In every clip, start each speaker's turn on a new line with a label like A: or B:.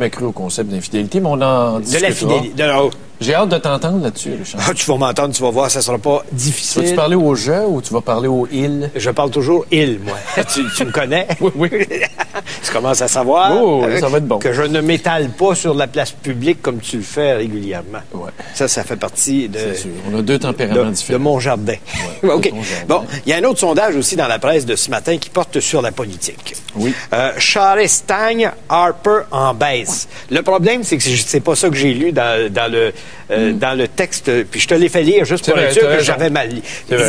A: jamais cru au concept d'infidélité, mais on en discutera.
B: De la fidélité.
A: J'ai hâte de t'entendre là-dessus, Richard.
B: Ah, tu vas m'entendre, tu vas voir, ça sera pas difficile.
A: Vas-tu parler au jeu ou tu vas parler au il?
B: Je parle toujours il, moi. tu me connais?
A: Oui.
B: Tu commences à savoir
A: ça va être bon.
B: Que je ne m'étale pas sur la place publique comme tu le fais régulièrement.
A: Ouais.
B: Ça fait partie de...
A: C'est sûr. On a deux tempéraments différents.
B: De mon jardin.
A: Ouais,
B: OK.
A: ton jardin.
B: Bon, il y a un autre sondage aussi dans la presse de ce matin qui porte sur la politique.
A: Oui.
B: Charest stagne, Harper en baisse. Le problème, c'est que c'est pas ça que j'ai lu dans le texte, puis je te l'ai fait lire juste pour être sûr que j'avais mal lu.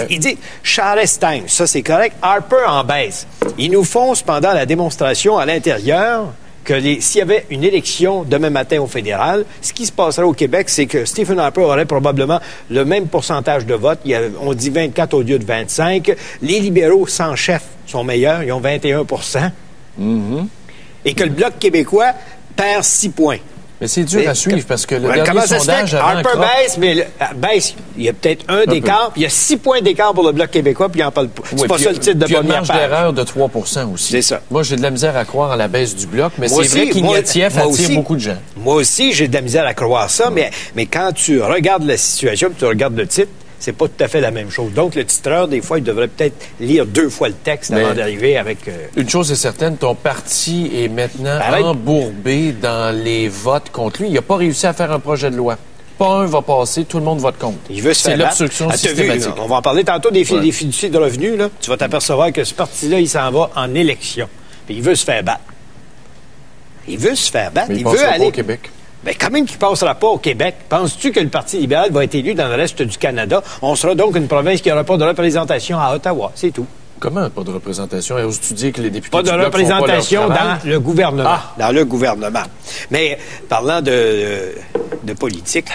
B: Il dit Charest stagne, ça c'est correct, Harper en baisse. Ils nous font cependant la démonstration à l'intérieur que s'il y avait une élection demain matin au fédéral, ce qui se passerait au Québec, c'est que Stephen Harper aurait probablement le même pourcentage de vote. On dit 24 au lieu de 25. Les libéraux sans chef sont meilleurs, ils ont 21 Et que le Bloc québécois perd 6 points.
A: Mais c'est dur à suivre parce que le dernier
B: comment ça
A: sondage
B: se fait?
A: avant
B: Harper baisse, mais baisse. Il y a peut-être un d'écart, puis il y a 6 points d'écart pour le Bloc québécois, puis il n'en parle pas. C'est pas ça le titre de
A: première
B: première
A: marge
B: page.
A: d'erreur de 3 aussi.
B: C'est ça.
A: Moi, j'ai de la misère à croire à la baisse du Bloc, mais
B: Moi
A: c'est vrai
B: aussi,
A: qu'Ignatieff
B: moi
A: attire
B: aussi.
A: beaucoup de gens.
B: Moi aussi, j'ai de la misère à croire ça, mais quand tu regardes la situation, puis tu regardes le titre, c'est pas tout à fait la même chose. Donc, le titreur, des fois, il devrait peut-être lire 2 fois le texte avant d'arriver avec...
A: Une chose est certaine, ton parti est maintenant embourbé dans les votes contre lui. Il n'a pas réussi à faire un projet de loi. Pas un va passer, tout le monde vote contre.
B: Il veut se faire
A: C'est l'obstruction systématique.
B: On va en parler tantôt des fiducies de revenus. Là. Tu vas t'apercevoir que ce parti-là, il s'en va en élection. Puis il veut se faire battre. Il veut se faire battre.
A: Mais il
B: veut
A: passera
B: aller
A: pas au Québec.
B: Bien, quand même qu'il ne passera pas au Québec, penses-tu que le Parti libéral va être élu dans le reste du Canada? On sera donc une province qui n'aura pas de représentation à Ottawa. C'est tout.
A: Comment pas de représentation? Oses-tu dire que les députés
B: Pas de
A: du Bloc
B: représentation
A: font pas leur travail?
B: dans le gouvernement.
A: Ah.
B: Dans le gouvernement. Mais parlant de politique,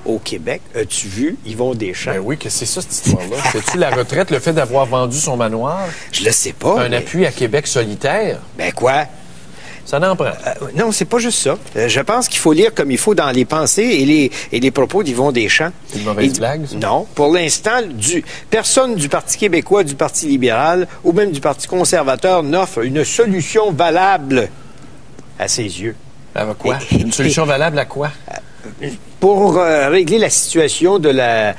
B: au Québec, as-tu vu Yvon Deschamps?
A: Ben oui, que c'est ça, cette histoire-là. C'est-tu la retraite, le fait d'avoir vendu son manoir?
B: Je le sais pas.
A: Un appui à Québec solitaire?
B: Ben quoi?
A: Ça n'en prend.
B: Non, c'est pas juste ça. Je pense qu'il faut lire comme il faut dans les pensées et les propos d'Yvon Deschamps.
A: C'est une mauvaise blague, ça?
B: Non. Pour l'instant, personne du Parti québécois, du Parti libéral ou même du Parti conservateur n'offre une solution valable à ses yeux.
A: À quoi? Une solution valable à quoi?
B: Pour régler la situation de la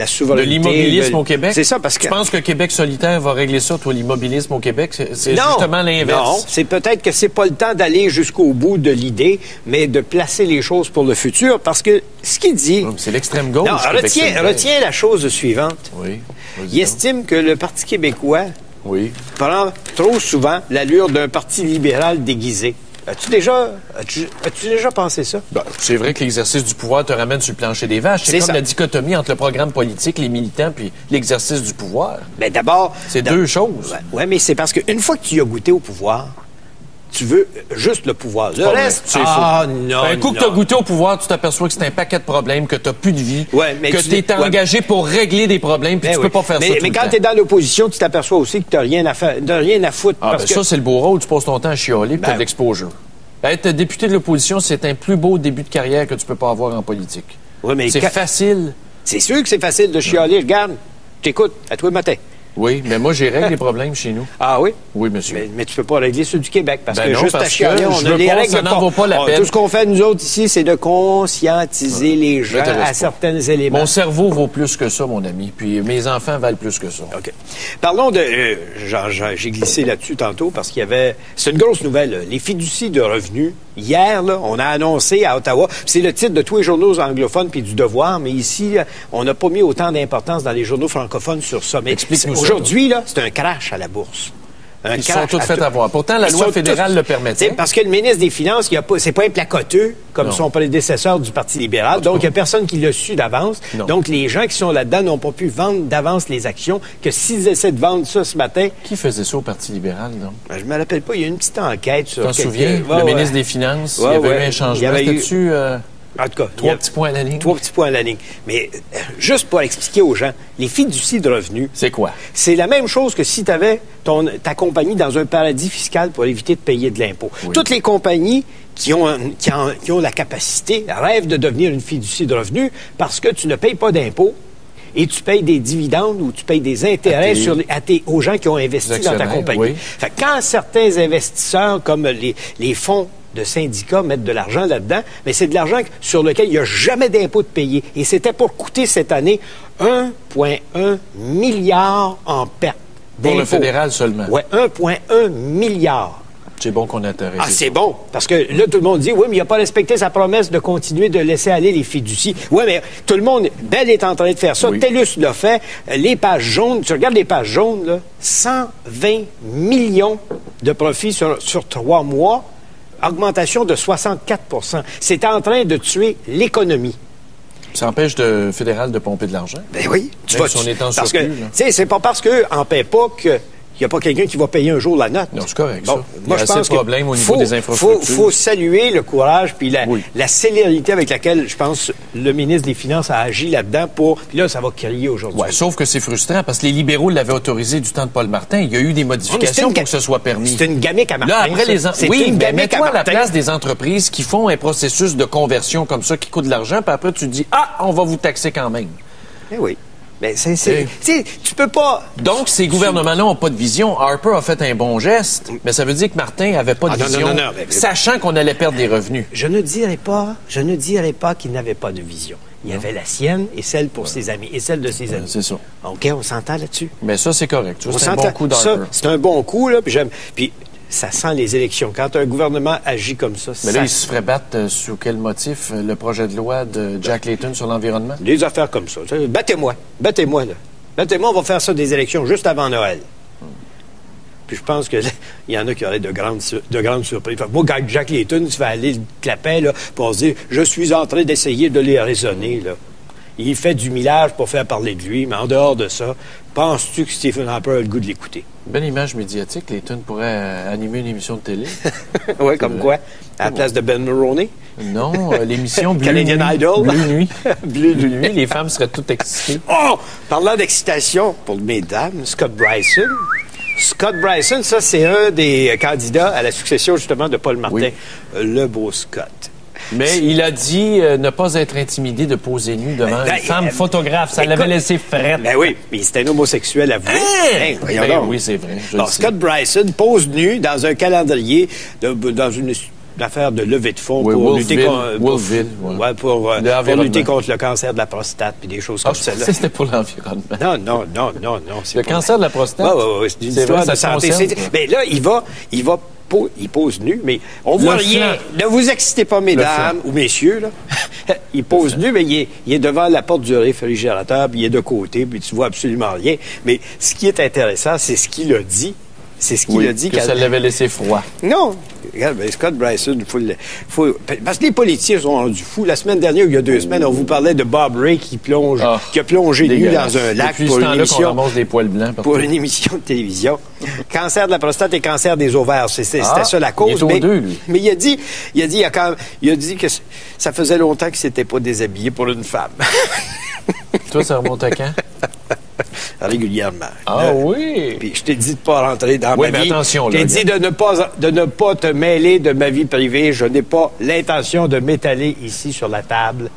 B: souveraineté.
A: De l'immobilisme au Québec?
B: C'est ça, parce que...
A: Tu penses que Québec solitaire va régler ça, toi, l'immobilisme au Québec? C'est justement l'inverse.
B: Non, c'est peut-être que c'est pas le temps d'aller jusqu'au bout de l'idée, mais de placer les choses pour le futur, parce que ce qu'il dit...
A: C'est l'extrême gauche.
B: Non, retiens la chose suivante.
A: Oui.
B: Il estime que le Parti québécois prend trop souvent l'allure d'un parti libéral déguisé. As-tu déjà pensé ça?
A: Ben, c'est vrai que l'exercice du pouvoir te ramène sur le plancher des vaches. C'est comme la dichotomie entre le programme politique, les militants, puis l'exercice du pouvoir.
B: Ben d'abord...
A: C'est deux choses.
B: Oui, mais c'est parce qu'une fois que tu as goûté au pouvoir, tu veux juste le pouvoir. Le reste,
A: c'est
B: faux.
A: Non, un coup que tu as goûté au pouvoir, tu t'aperçois que c'est un paquet de problèmes, que tu n'as plus de vie, que tu es engagé pour régler des problèmes, puis tu peux pas faire ça tout le temps.
B: Mais quand tu es dans l'opposition, tu t'aperçois aussi que tu n'as rien à faire, rien à foutre.
A: Ça, c'est le beau rôle. Tu passes ton temps à chialer, puis tu as de l'exposure. Être député de l'opposition, c'est un plus beau début de carrière que tu peux pas avoir en politique. C'est facile.
B: C'est sûr que c'est facile de chialer. Regarde, t'écoutes à toi le matin.
A: Oui, mais moi, j'ai réglé les problèmes chez nous.
B: Ah oui?
A: Oui, monsieur.
B: Mais tu peux pas régler ceux du Québec, parce que
A: non,
B: juste à chialer, on a les règles.
A: Ça n'en vaut pas la peine.
B: Tout ce qu'on fait, nous autres, ici, c'est de conscientiser les gens à certains éléments.
A: Mon cerveau vaut plus que ça, mon ami. Puis mes enfants valent plus que ça.
B: OK. Parlons de... j'ai glissé là-dessus tantôt, parce qu'il y avait... C'est une grosse nouvelle, là. Les fiducies de revenus. Hier, là, on a annoncé à Ottawa, c'est le titre de tous les journaux anglophones puis du Devoir, mais ici, on n'a pas mis autant d'importance dans les journaux francophones sur ça. Mais aujourd'hui, là, c'est un crash à la bourse.
A: Ils sont tous fait avoir. Pourtant, la loi fédérale le permettait.
B: Parce que le ministre des Finances, c'est pas un placoteux comme son prédécesseur du Parti libéral. Donc, il n'y a personne qui l'a su d'avance. Donc, les gens qui sont là-dedans n'ont pas pu vendre d'avance les actions, que s'ils essaient de vendre ça ce matin...
A: Qui faisait ça au Parti libéral, donc?
B: Je me rappelle pas. Il y a une petite enquête sur...
A: Tu t'en souviens? Le ministre des Finances, il y avait eu un changement. C'était-tu...
B: En tout cas,
A: 3 petits points à la ligne.
B: 3 petits points à la ligne. Mais juste pour expliquer aux gens, les fiducies de revenus...
A: C'est quoi?
B: C'est la même chose que si tu avais ta compagnie dans un paradis fiscal pour éviter de payer de l'impôt. Oui. Toutes les compagnies qui ont la capacité rêvent de devenir une fiducie de revenus parce que tu ne payes pas d'impôt et tu payes des dividendes ou tu payes des intérêts aux gens qui ont investi dans ta compagnie.
A: Oui.
B: Fait que quand certains investisseurs, comme les fonds de syndicats mettent de l'argent là-dedans, mais c'est de l'argent sur lequel il n'y a jamais d'impôt de payer. Et c'était pour coûter cette année 1,1 milliard en perte.
A: Pour le fédéral seulement.
B: Oui, 1,1 milliard.
A: C'est bon qu'on ait intéressé.
B: Ah, c'est bon. Parce que là, tout le monde dit, oui, mais il n'a pas respecté sa promesse de continuer de laisser aller les fiducies. Oui, mais tout le monde, Bell est en train de faire ça. Oui. TELUS l'a fait. Les pages jaunes, tu regardes les pages jaunes, là, 120 millions de profits sur 3 mois, augmentation de 64 C'est en train de tuer l'économie.
A: Ça empêche le fédéral de pomper de l'argent?
B: Ben oui.
A: Si on est en surplus,
B: tu sais, c'est pas parce qu'eux n'en paient pas que il n'y a pas quelqu'un qui va payer un jour la note.
A: Non, c'est correct, ça.
B: Moi, je pense
A: problème au niveau des infrastructures.
B: Il faut saluer le courage puis la célérité avec laquelle, je pense, le ministre des Finances a agi là-dedans pour... Puis là, ça va crier aujourd'hui.
A: Ouais, sauf que c'est frustrant parce que les libéraux l'avaient autorisé du temps de Paul Martin. Il y a eu des modifications pour que ce soit permis.
B: C'est une gamique à Martin.
A: Là, après, oui, mais mets-toi à la place des entreprises qui font un processus de conversion comme ça qui coûte de l'argent, puis après, tu dis, on va vous taxer quand même.
B: Eh oui. Ben, tu peux pas...
A: Donc, ces gouvernements-là n'ont pas de vision. Harper a fait un bon geste, mais ça veut dire que Martin n'avait pas de vision, sachant qu'on allait perdre des revenus.
B: Je ne dirais pas qu'il n'avait pas de vision. Il y avait la sienne et celle pour ses amis, et celle de ses amis.
A: C'est ça.
B: OK, on s'entend là-dessus.
A: Mais ça, c'est correct. Tu vois, c'est un bon coup d'Harper.
B: C'est un bon coup, là, puis ça sent les élections. Quand un gouvernement agit comme ça,
A: mais là, il se ferait battre sous quel motif? Le projet de loi de Jack Layton sur l'environnement?
B: Des affaires comme ça. Battez-moi, là. Battez-moi, on va faire ça des élections juste avant Noël. Puis je pense qu'il y en a qui auraient de grandes surprises. Moi, quand Jack Layton se fait aller le clapin, là, pour se dire « Je suis en train d'essayer de les raisonner, là ». Il fait du millage pour faire parler de lui, mais en dehors de ça, penses-tu que Stephen Harper a le goût de l'écouter?
A: Belle image médiatique. Layton pourrait animer une émission de télé.
B: Oui, comme quoi? À la place de Ben Maroney?
A: Non, l'émission Bleu
B: Canadian
A: Nuit.
B: Idol?
A: Bleu Nuit. Bleu Nuit. Les femmes seraient toutes excitées.
B: Oh! Parlant d'excitation pour mesdames, Scott Bryson. Scott Bryson, ça, c'est un des candidats à la succession, justement, de Paul Martin. Oui. Le beau Scott.
A: Mais il a dit ne pas être intimidé de poser nu devant une femme photographe. Ça l'avait laissé frette.
B: Ben oui, mais c'était un homosexuel avoué.
A: Oui, c'est vrai.
B: Scott Bryson pose nu dans un calendrier, dans une affaire de levée de fonds pour lutter contre le cancer de la prostate puis des choses comme ça.
A: C'était pour l'environnement.
B: Non.
A: Le cancer de la prostate?
B: Oui, c'est une histoire de santé. Mais là, il pose nu, mais on voit rien. Ne vous excitez pas, mesdames ou messieurs. Là. Il pose nu, mais il est devant la porte du réfrigérateur, puis il est de côté, puis tu vois absolument rien. Mais ce qui est intéressant, c'est ce qu'il a dit. C'est ce qu'il a dit.
A: Que ça l'avait laissé froid.
B: Non. Regarde, Scott Bryson, parce que les politiciens sont rendus fous. La semaine dernière, ou il y a 2 semaines, on vous parlait de Bob Ray qui a plongé nu dans un lac pour une émission.
A: Des poils blancs
B: pour une émission de télévision. Cancer de la prostate et cancer des ovaires. C'était ça la cause.
A: Il est aux deux, lui.
B: Mais il a dit que ça faisait longtemps qu'il s'était pas déshabillé pour une femme.
A: Toi, ça remonte à quand?
B: Régulièrement.
A: Oui!
B: Puis je t'ai dit de ne pas rentrer dans ma vie.
A: Mais attention,
B: là. Je t'ai dit de ne pas te mêler de ma vie privée. Je n'ai pas l'intention de m'étaler ici sur la table.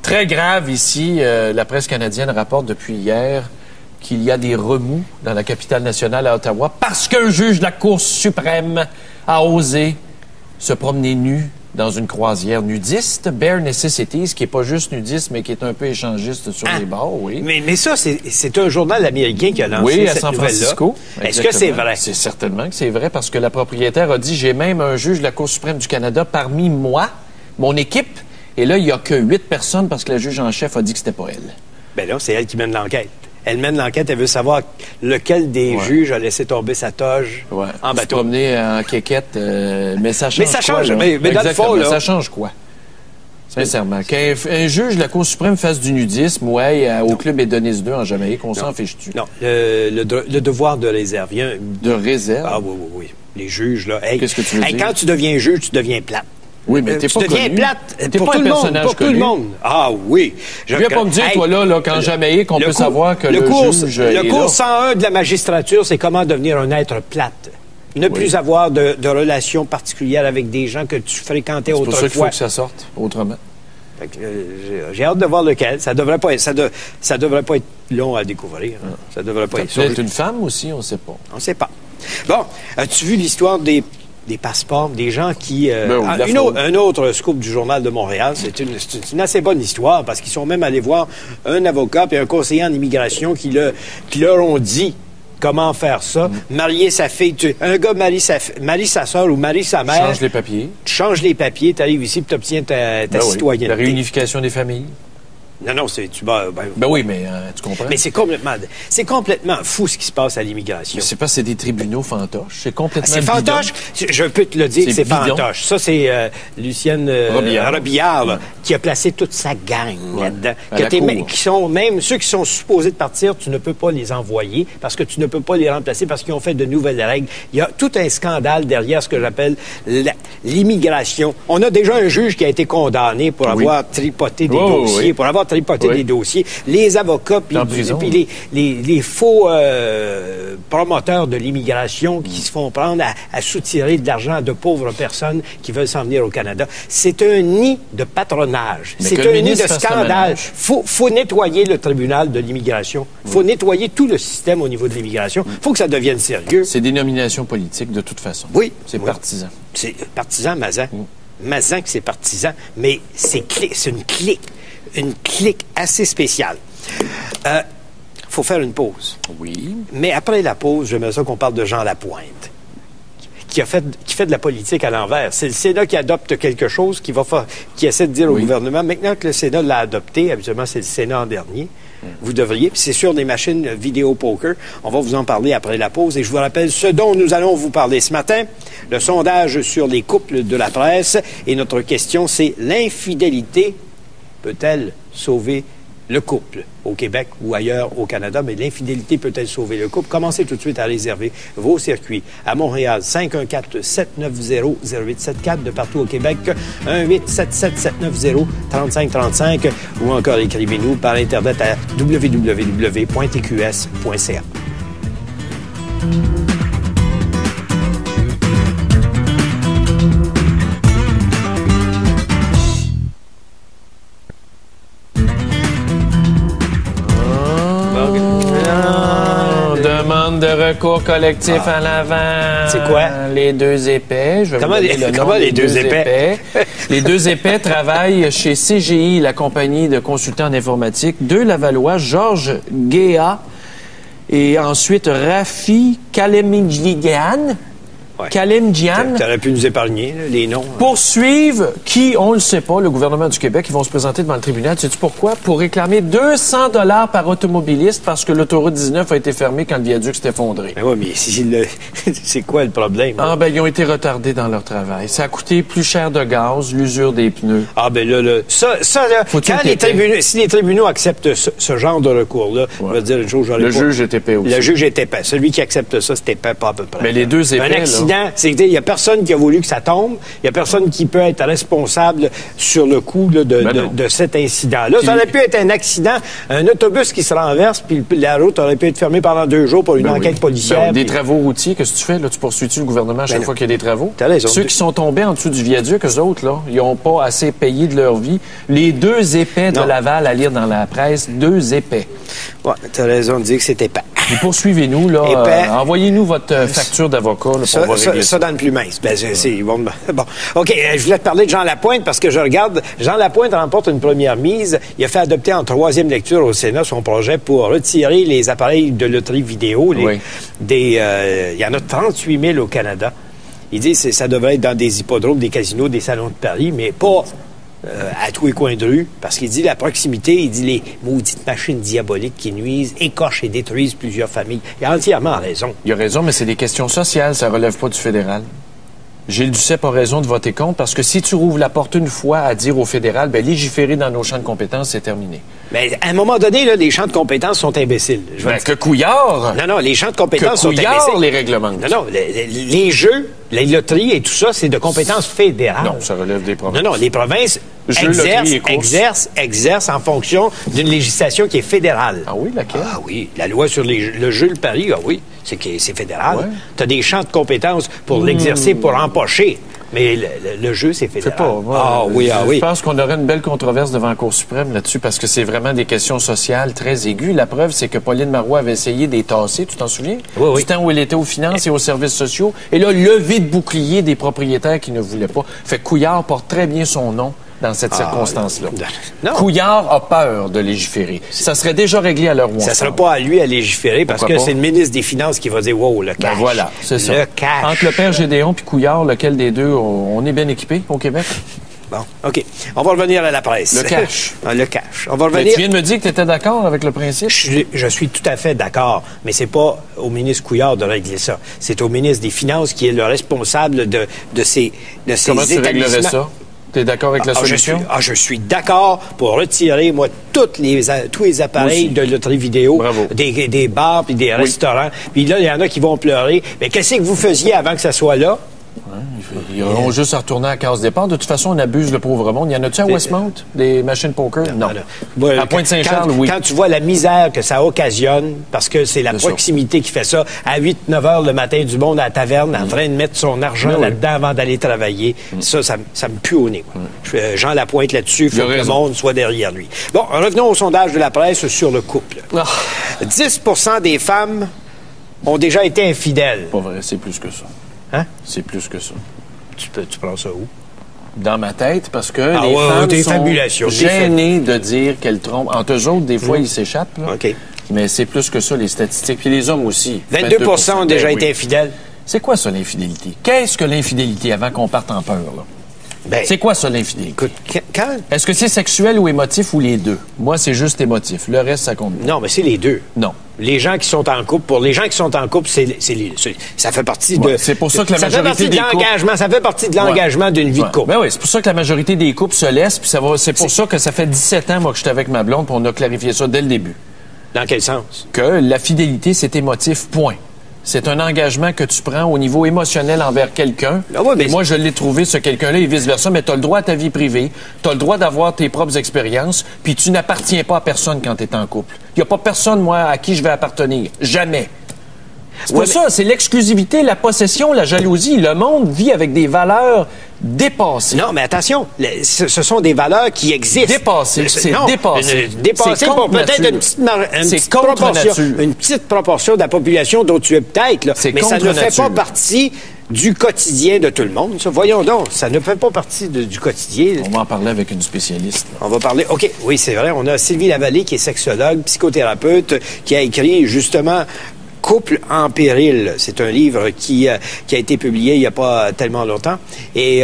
A: Très grave ici. La presse canadienne rapporte depuis hier qu'il y a des remous dans la capitale nationale à Ottawa parce qu'un juge de la Cour suprême a osé se promener nu dans une croisière nudiste, Bare Necessities, qui n'est pas juste nudiste, mais qui est un peu échangiste sur les bords, oui.
B: Mais ça, c'est un journal américain qui a lancé cette nouvelle-là.
A: Oui, à San Francisco.
B: Est-ce que c'est vrai?
A: C'est certainement que c'est vrai, parce que la propriétaire a dit, j'ai même un juge de la Cour suprême du Canada parmi moi, mon équipe, et là, il n'y a que 8 personnes parce que la juge en chef a dit que c'était pas elle.
B: Bien là, c'est elle qui mène l'enquête. Elle mène l'enquête, elle veut savoir lequel des juges a laissé tomber sa toge en bateau. Se
A: promener en quéquette, mais ça change.
B: Mais ça change, mais dans le fond, là.
A: Ça change quoi? Sincèrement. Qu'un juge de la Cour suprême fasse du nudisme, au club Edonis 2 en Jamaïque, on s'en fiche-tu?
B: Non, le devoir de réserve.
A: De réserve?
B: Ah oui. Les juges, là.
A: Qu'est-ce que tu veux dire?
B: Quand tu deviens juge, tu deviens plate.
A: Oui, mais t'es pas connu.
B: Tu deviens plate
A: pour
B: tout le monde. Pour tout le monde. Ah oui.
A: Je viens pas me dire, toi, là, qu'en Jamaïque, on peut savoir que le juge est là.
B: Le cours 101 de la magistrature, c'est comment devenir un être plate. Ne plus avoir de relations particulières avec des gens que tu fréquentais autrefois.
A: C'est pour ça qu'il faut que ça sorte autrement.
B: J'ai hâte de voir lequel. Ça devrait pas être long à découvrir. Ça devrait pas être.
A: Peut-être une femme aussi, on ne sait pas.
B: On ne sait pas. Bon, as-tu vu l'histoire des des passeports, des gens qui...
A: oui,
B: un autre scoop du Journal de Montréal, c'est une assez bonne histoire, parce qu'ils sont même allés voir un avocat et un conseiller en immigration qui leur ont dit comment faire ça. Marier sa fille. Un gars marie sa soeur ou marie sa mère.
A: Change les papiers.
B: Tu changes les papiers, tu arrives ici et tu obtiens ta citoyenneté.
A: La réunification des familles.
B: Non,
A: oui, mais tu comprends?
B: Mais c'est complètement fou ce qui se passe à l'immigration.
A: C'est pas, c'est des tribunaux fantoches. C'est complètement
B: c'est fantoche. Je peux te le dire que c'est fantoche. Ça, c'est Lucienne Robillard qui a placé toute sa gang là-dedans. Qui sont même ceux qui sont supposés de partir, tu ne peux pas les envoyer parce que tu ne peux pas les remplacer parce qu'ils ont fait de nouvelles règles. Il y a tout un scandale derrière ce que j'appelle l'immigration. On a déjà un juge qui a été condamné pour avoir tripoté des dossiers, pour avoir tripoter des dossiers, les avocats, puis les faux promoteurs de l'immigration qui se font prendre à soutirer de l'argent de pauvres personnes qui veulent s'en venir au Canada. C'est un nid de patronage. C'est un nid de scandale. Faut nettoyer le tribunal de l'immigration. Faut nettoyer tout le système au niveau de l'immigration. Faut que ça devienne sérieux.
A: C'est des nominations politiques, de toute façon.
B: Oui.
A: C'est partisan.
B: C'est partisan, Mazan. Mazan que c'est partisan, mais c'est une clique assez spéciale. Faut faire une pause.
A: Oui.
B: Mais après la pause, j'aimerais ça qu'on parle de Jean Lapointe, qui fait de la politique à l'envers. C'est le Sénat qui adopte quelque chose, qui essaie de dire au gouvernement, maintenant que le Sénat l'a adopté, habituellement c'est le Sénat en dernier, vous devriez, puis c'est sur des machines vidéo poker. On va vous en parler après la pause. Et je vous rappelle ce dont nous allons vous parler ce matin, le sondage sur les couples de la presse. Et notre question, c'est l'infidélité peut-elle sauver le couple au Québec ou ailleurs au Canada? Mais l'infidélité peut-elle sauver le couple? Commencez tout de suite à réserver vos circuits. À Montréal, 514-790-0874, de partout au Québec, 1-877-790-3535 ou encore écrivez-nous par Internet à www.tqs.ca.
A: De recours collectif en avant.
B: C'est quoi?
A: Les deux épais.
B: Comment les deux épais?
A: Les deux épais travaillent chez CGI, la compagnie de consultants en informatique, de Lavallois, Georges Guéa et ensuite Rafi Kalemdjian. Kalemdjian.
B: T'aurais pu nous épargner, les noms.
A: Poursuivent qui, on le sait pas, le gouvernement du Québec, ils vont se présenter devant le tribunal. Sais-tu pourquoi? Pour réclamer 200 $ par automobiliste parce que l'autoroute 19 a été fermée quand le viaduc s'est effondré.
B: Mais oui, mais c'est quoi le problème?
A: Ah, ben, ils ont été retardés dans leur travail. Ça a coûté plus cher de gaz, l'usure des pneus.
B: Ah, ben là, ça là, si les tribunaux acceptent ce genre de recours-là, on va dire une chose,
A: le juge est épais aussi.
B: Le juge est épais. Celui qui accepte ça, c'est épais pas à peu près.
A: Mais les deux épais,
B: c'est qu'il n'y a personne qui a voulu que ça tombe. Il n'y a personne qui peut être responsable sur le coup là, de cet incident-là. Ça aurait pu être un accident, un autobus qui se renverse, puis la route aurait pu être fermée pendant 2 jours pour une enquête policière.
A: Des travaux routiers, qu'est-ce que tu fais? Là? Tu poursuis-tu le gouvernement à chaque fois qu'il y a des travaux?
B: T'as raison.
A: Ceux qui sont tombés en dessous du viaduc, eux autres, là, ils n'ont pas assez payé de leur vie. Les deux épais de Laval à lire dans la presse, deux épais.
B: Ouais, t'as raison de dire que c'est épais.
A: Vous poursuivez-nous, là. Envoyez-nous votre facture d'avocat, là, pour voir régler
B: ça dans le plus mince. Ben, bon. OK, je voulais te parler de Jean Lapointe parce que je regarde. Jean Lapointe remporte une première mise. Il a fait adopter en 3e lecture au Sénat son projet pour retirer les appareils de loterie vidéo. Il y en a 38 000 au Canada. Il dit que ça devrait être dans des hippodromes, des casinos, des salons de Paris, mais pas à tous les coins de rue, parce qu'il dit la proximité, il dit les maudites machines diaboliques qui nuisent, écorchent et détruisent plusieurs familles. Il a entièrement raison.
A: Il a raison, mais c'est des questions sociales, ça relève pas du fédéral. Gilles Duceppe a raison de voter contre, parce que si tu rouvres la porte une fois à dire au fédéral, ben légiférer dans nos champs de compétences, c'est terminé. Mais
B: à un moment donné, là, les champs de compétences sont imbéciles.
A: Que Couillard!
B: Non, les champs de compétences sont imbéciles.
A: Couillard les réglemente.
B: Non, les jeux, les loteries et tout ça, c'est de compétences fédérales.
A: Non, ça relève des provinces.
B: Non, les provinces exercent en fonction d'une législation qui est fédérale.
A: Ah oui, laquelle?
B: Ah oui, la loi sur le jeu, le pari, ah oui, c'est fédéral. Ouais. Tu as des champs de compétences pour l'exercer, pour empocher. Mais le jeu, c'est fédéral.
A: Je sais pas. Moi,
B: oui.
A: Je pense qu'on aurait une belle controverse devant la Cour suprême là-dessus parce que c'est vraiment des questions sociales très aiguës. La preuve, c'est que Pauline Marois avait essayé des tasser, tu t'en souviens?
B: Oui.
A: Du temps où elle était aux finances et aux services sociaux. Et là, levé de bouclier des propriétaires qui ne voulaient pas. Fait que Couillard porte très bien son nom dans cette circonstance-là.
B: Non.
A: Couillard a peur de légiférer. Ça serait déjà réglé à l'heure où on
B: Ça ne
A: se
B: sera
A: parle.
B: pas à lui à légiférer parce
A: Pourquoi
B: que
A: pas?
B: c'est le ministre des Finances qui va dire « Wow, le cash!
A: Ben voilà, c'est ça.
B: Le cash! »
A: Entre le père Gédéon puis Couillard, lequel des deux, on est bien équipé au Québec?
B: Bon, OK. On va revenir à la presse.
A: Le cash.
B: Le cash. On va
A: Mais
B: revenir...
A: tu viens de me dire que tu étais d'accord avec le principe?
B: Je suis tout à fait d'accord, mais c'est pas au ministre Couillard de régler ça. C'est au ministre des Finances qui est le responsable de ces
A: Comment tu réglerais
B: établissements.
A: ça? Tu es d'accord avec la solution?
B: Je suis d'accord pour retirer, moi, tous les appareils de loterie vidéo,
A: Bravo.
B: des bars puis des restaurants. Puis là, il y en a qui vont pleurer. Mais qu'est-ce que vous faisiez avant que ça soit là?
A: Ils auront juste à retourner à la case départ. De toute façon, on abuse le pauvre monde. Y en a-tu à Westmount, des machines poker? Non.
B: Moi,
A: À Pointe-Saint-Charles, oui.
B: Quand tu vois la misère que ça occasionne, parce que c'est la proximité qui fait ça, à 8-9 heures le matin, du monde à la taverne en train de mettre son argent là-dedans avant d'aller travailler, ça me pue au nez. Jean Lapointe là-dessus, il faut que le monde soit derrière lui. Bon, revenons au sondage de la presse sur le couple. 10 des femmes ont déjà été infidèles.
A: Pas vrai, c'est plus que ça.
B: Hein?
A: C'est plus que ça.
B: Tu prends ça où?
A: Dans ma tête, parce que les
B: des
A: femmes
B: fabulations,
A: sont gênées de dire qu'elles trompent. Entre eux autres, des fois, ils s'échappent. Là.
B: OK.
A: Mais c'est plus que ça, les statistiques. Puis les hommes aussi.
B: 22 ont déjà été infidèles.
A: C'est quoi ça, l'infidélité? Qu'est-ce que l'infidélité, avant qu'on parte en peur, là?
B: Ben,
A: c'est quoi ça, l'infidélité?
B: Écoute, quand...
A: Est-ce que c'est sexuel ou émotif ou les deux? Moi, c'est juste émotif. Le reste, ça compte pas.
B: Non, mais c'est les deux.
A: Non.
B: Les gens qui sont en couple, pour les gens qui sont en couple, ça fait partie de...
A: C'est pour ça que la majorité des couples...
B: Ça fait partie de l'engagement d'une vie de couple.
A: Ben oui, c'est pour ça que la majorité des couples se laissent, puis c'est pour ça que ça fait 17 ans, moi, que j'étais avec ma blonde, puis on a clarifié ça dès le début.
B: Dans quel sens?
A: Que la fidélité, c'est émotif, point. C'est un engagement que tu prends au niveau émotionnel envers quelqu'un.
B: Ah ouais, mais
A: et moi, je l'ai trouvé, ce quelqu'un-là, et vice-versa, mais tu as le droit à ta vie privée, tu as le droit d'avoir tes propres expériences, puis tu n'appartiens pas à personne quand tu es en couple. Il n'y a pas personne, moi, à qui je vais appartenir. Jamais. C'est pour ça, c'est l'exclusivité, la possession, la jalousie. Le monde vit avec des valeurs dépassées.
B: Non, mais attention, ce sont des valeurs qui existent.
A: Dépassées, c'est dépassé.
B: Dépassé pour peut-être une petite proportion de la population dont tu es peut-être, là. Mais ça ne fait pas partie du quotidien de tout le monde. Ça. Voyons donc, ça ne fait pas partie du quotidien.
A: On va en parler avec une spécialiste.
B: On va parler... OK, oui, c'est vrai. On a Sylvie Lavallée, qui est sexologue, psychothérapeute, qui a écrit, justement... Couple en péril. C'est un livre qui a été publié il n'y a pas tellement longtemps. Et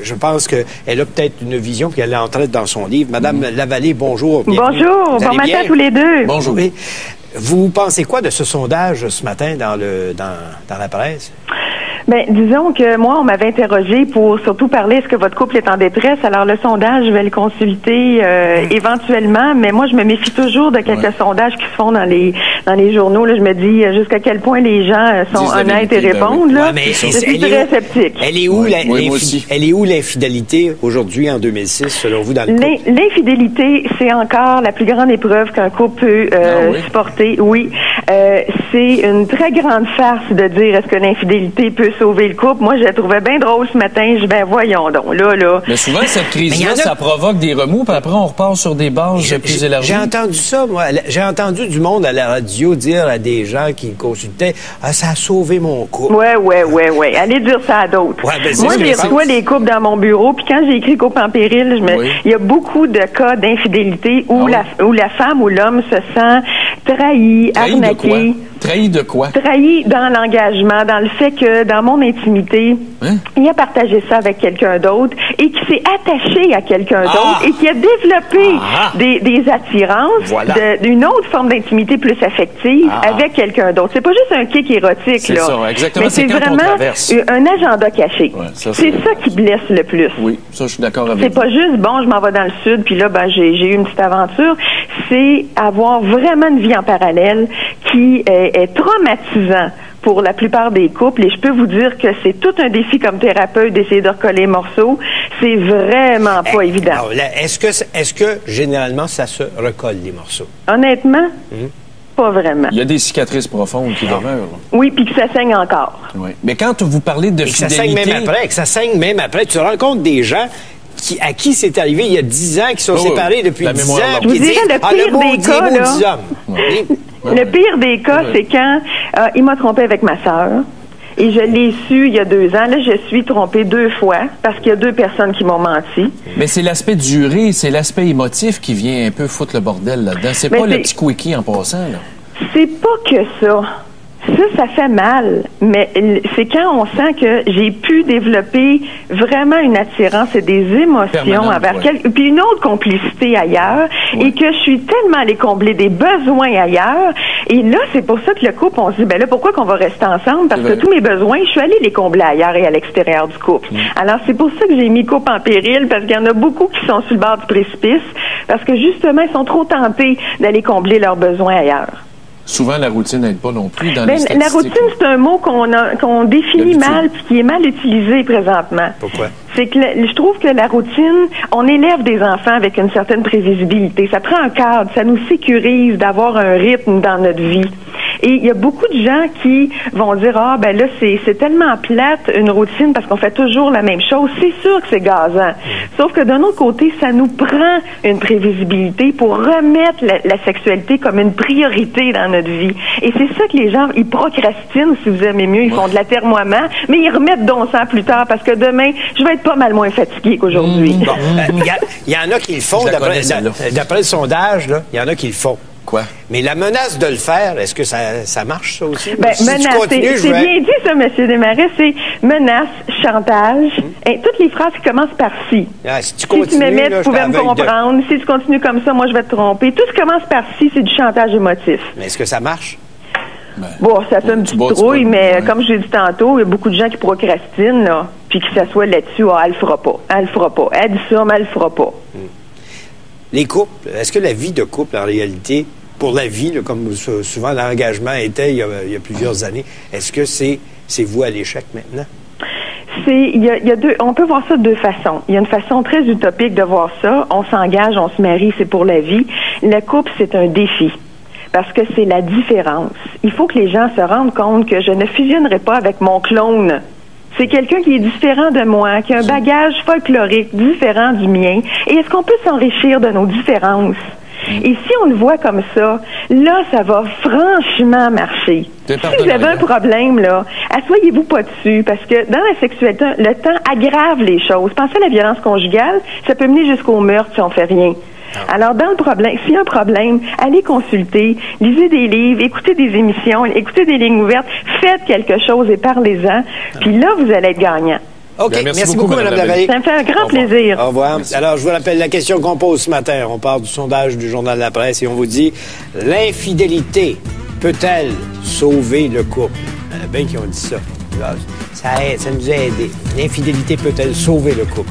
B: je pense qu'elle a peut-être une vision qu'elle est en train dans son livre. Madame Lavallée, bonjour. Bienvenue.
C: Bonjour, bon matin à tous les deux.
A: Bonjour.
B: Oui. Vous pensez quoi de ce sondage ce matin dans la presse?
C: Ben, disons que moi, on m'avait interrogé pour surtout parler est-ce que votre couple est en détresse. Alors, le sondage, je vais le consulter éventuellement, mais moi, je me méfie toujours de quelques sondages qui se font dans les journaux. Là, je me dis jusqu'à quel point les gens sont honnêtes et répondent. Là,
B: mais
C: je suis très sceptique.
B: Elle est où l'infidélité aujourd'hui, en 2006, selon vous, dans le couple?
C: L'infidélité, c'est encore la plus grande épreuve qu'un couple peut supporter. Oui. C'est une très grande farce de dire est-ce que l'infidélité peut sauver le couple. Moi, je la trouvais bien drôle ce matin. Je vais voyons donc. Là.
A: Mais souvent, cette crise-là, ça provoque des remous, puis après, on repart sur des bases plus élargies.
B: J'ai entendu ça, moi. J'ai entendu du monde à la radio dire à des gens qui consultaient ça a sauvé mon couple.
C: Ouais. Allez dire ça à d'autres.
B: Ouais, ben,
C: moi, j'ai reçu les couples dans mon bureau, puis quand j'ai écrit couple en péril, il y a beaucoup de cas d'infidélité où la femme ou l'homme se sent trahi, arnaqué.
A: Trahi de quoi?
C: Trahi dans l'engagement, dans le fait que dans mon intimité, il a partagé ça avec quelqu'un d'autre et qui s'est attaché à quelqu'un d'autre et qui a développé des attirances d'une autre forme d'intimité plus affective avec quelqu'un d'autre. C'est pas juste un kick érotique,
A: c'est
C: là.
A: Ça, exactement.
C: Mais c'est vraiment un agenda caché. Ouais, c'est ça qui blesse le plus.
A: Oui, ça, je suis d'accord avec vous.
C: C'est pas juste, je m'en vais dans le sud, puis là, j'ai eu une petite aventure. C'est avoir vraiment une vie en parallèle qui est traumatisant pour la plupart des couples, et je peux vous dire que c'est tout un défi comme thérapeute d'essayer de recoller les morceaux. C'est vraiment pas évident.
B: Est-ce que généralement ça se recolle les morceaux?
C: Honnêtement, Pas vraiment.
A: Il y a des cicatrices profondes qui demeurent. Là.
C: Oui, puis que ça saigne encore.
A: Oui. Mais quand vous parlez de fidélité...
B: Que ça saigne même après. Tu te rends compte des gens à qui c'est arrivé il y a 10 ans, qui sont séparés depuis 10 ans,
C: je vous dirais le pire des cas, là, le pire des cas, c'est quand il m'a trompé avec ma sœur. Et je l'ai su il y a 2 ans. Là, je suis trompée 2 fois parce qu'il y a 2 personnes qui m'ont menti.
A: Mais c'est l'aspect duré, c'est l'aspect émotif qui vient un peu foutre le bordel là-dedans. C'est pas le petit quickie en passant, là.
C: C'est pas que ça. Ça fait mal, mais c'est quand on sent que j'ai pu développer vraiment une attirance et des émotions envers quelqu'un, puis une autre complicité ailleurs, et que je suis tellement allée combler des besoins ailleurs, et là, c'est pour ça que le couple, on se dit, ben là, pourquoi qu'on va rester ensemble? Parce que tous mes besoins, je suis allée les combler ailleurs et à l'extérieur du couple. Alors, c'est pour ça que j'ai mis le couple en péril, parce qu'il y en a beaucoup qui sont sur le bord du précipice, parce que justement, ils sont trop tentés d'aller combler leurs besoins ailleurs.
A: Souvent, la routine n'aide pas non plus dans les statistiques.
C: La routine, c'est un mot qu'on définit mal puis qui est mal utilisé présentement.
B: Pourquoi?
C: C'est que je trouve que la routine, on élève des enfants avec une certaine prévisibilité. Ça prend un cadre, ça nous sécurise d'avoir un rythme dans notre vie. Et il y a beaucoup de gens qui vont dire, ah, ben là, c'est tellement plate, une routine, parce qu'on fait toujours la même chose. C'est sûr que c'est gazant. Sauf que d'un autre côté, ça nous prend une prévisibilité pour remettre la sexualité comme une priorité dans notre vie. Et c'est ça que les gens, ils procrastinent, si vous aimez mieux, ils font de l'atermoiement, mais ils remettent donc ça plus tard, parce que demain, je vais être pas mal moins fatiguée qu'aujourd'hui.
B: Bon, il y en a qui le font, d'après le sondage, là, il y en a qui le font.
A: Quoi?
B: Mais la menace de le faire, est-ce que ça marche, ça aussi?
C: Ben, si menace, c'est bien dit, ça, M. Desmarais, c'est menace, chantage, et toutes les phrases qui commencent par si.
B: Ah, si tu continues,
C: si tu m'aimais, tu pouvais me comprendre. Si tu continues comme ça, moi, je vais te tromper. Tout ce qui commence par si, c'est du chantage émotif.
B: Mais est-ce que ça marche?
C: Ben, bon, ça fait une petite trouille, mais comme je l'ai dit tantôt, il y a beaucoup de gens qui procrastinent, là, puis qui s'assoient là-dessus, elle le fera pas, elle le fera pas. Elle dit ça, mais elle le fera pas.
B: Les couples, est-ce que la vie de couple, en réalité, pour la vie, là, comme souvent l'engagement était il y a plusieurs années, est-ce que c'est voué à l'échec maintenant?
C: Il y a deux, on peut voir ça de 2 façons. Il y a une façon très utopique de voir ça. On s'engage, on se marie, c'est pour la vie. Le couple, c'est un défi. Parce que c'est la différence. Il faut que les gens se rendent compte que je ne fusionnerai pas avec mon clone. C'est quelqu'un qui est différent de moi, qui a un bagage folklorique différent du mien. Et est-ce qu'on peut s'enrichir de nos différences? Et si on le voit comme ça, là, ça va franchement marcher. Si vous avez un problème, là, asseyez-vous pas dessus, parce que dans la sexualité, le temps aggrave les choses. Pensez à la violence conjugale, ça peut mener jusqu'au meurtre si on fait rien. Alors, dans le problème, s'il y a un problème, allez consulter, lisez des livres, écoutez des émissions, écoutez des lignes ouvertes, faites quelque chose et parlez-en, puis là, vous allez être gagnant.
B: OK.
A: Bien,
B: merci beaucoup, Mme Lavallée.
C: Ça me fait un grand plaisir.
B: Au revoir.
A: Merci.
B: Alors, je vous rappelle la question qu'on pose ce matin. On part du sondage du Journal de la Presse et on vous dit, l'infidélité peut-elle sauver le couple? Il y en a bien qui ont dit ça. Alors, ça aide, ça nous a aidé. L'infidélité peut-elle sauver le couple?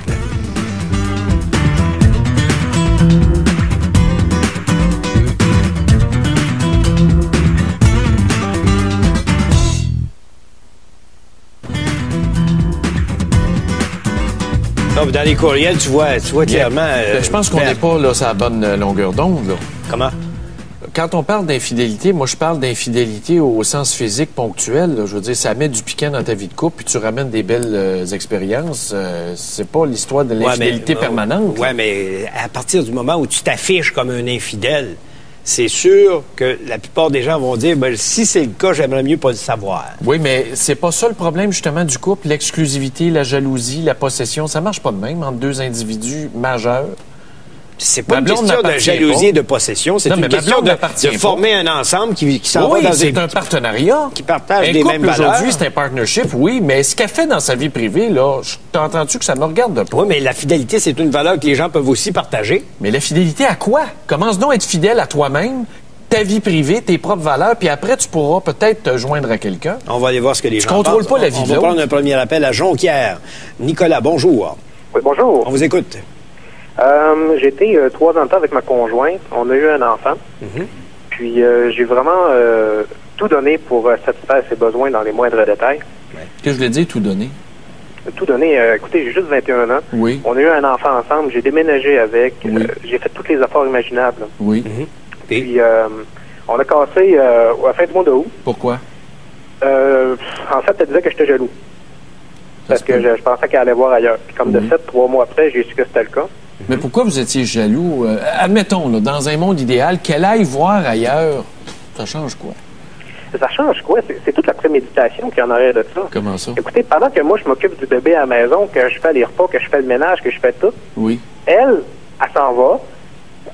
B: Dans les courriels, tu vois clairement...
A: je pense qu'on n'est pas là, sur la bonne longueur d'onde. Là.
B: Comment?
A: Quand on parle d'infidélité, moi, je parle d'infidélité au sens physique ponctuel. Là. Je veux dire, ça met du piquant dans ta vie de couple, puis tu ramènes des belles expériences. C'est pas l'histoire de l'infidélité permanente.
B: Oui, mais à partir du moment où tu t'affiches comme un infidèle, c'est sûr que la plupart des gens vont dire, ben, si c'est le cas, j'aimerais mieux pas le savoir.
A: Oui, mais c'est pas ça le problème, justement, du couple. L'exclusivité, la jalousie, la possession, ça marche pas de même entre 2 individus majeurs.
B: C'est pas une question de jalousie et de possession, c'est une question de former un ensemble qui s'en va dans
A: c'est un partenariat.
B: Qui partage les mêmes valeurs.
A: Aujourd'hui, c'est un partnership, oui, mais ce qu'elle fait dans sa vie privée, là, t'entends-tu que ça me regarde pas?
B: Oui, mais la fidélité, c'est une valeur que les gens peuvent aussi partager.
A: Mais la fidélité à quoi? Commence donc à être fidèle à toi-même, ta vie privée, tes propres valeurs, puis après, tu pourras peut-être te joindre à quelqu'un.
B: On va aller voir ce que les gens pensent.
A: Tu contrôles pas la vie de l'autre.
B: On va prendre un premier appel à Jonquière. Nicolas, bonjour.
D: Oui, bonjour.
B: On vous écoute.
D: J'ai été 3 ans de temps avec ma conjointe. On a eu un enfant. Puis j'ai vraiment tout donné pour satisfaire ses besoins dans les moindres détails.
A: Qu'est-ce que je voulais dire, tout donner?
D: Tout donné. Écoutez, j'ai juste 21 ans.
A: Oui.
D: On a eu un enfant ensemble. J'ai déménagé avec.
A: Oui.
D: J'ai fait toutes les efforts imaginables.
A: Oui.
D: Puis On a cassé à la fin du mois d'août.
A: Pourquoi?
D: En fait, elle disait que j'étais jaloux. Parce que je pensais qu'elle allait voir ailleurs. Puis comme de fait, 3 mois après, j'ai su que c'était le cas.
A: Mais pourquoi vous étiez jaloux? Admettons, là, dans un monde idéal, qu'elle aille voir ailleurs, ça change quoi?
D: Ça change quoi? C'est toute la préméditation qui en arrière de ça.
A: Comment ça?
D: Écoutez, pendant que moi, je m'occupe du bébé à la maison, que je fais les repas, que je fais le ménage, que je fais tout,
A: oui.
D: Elle s'en va,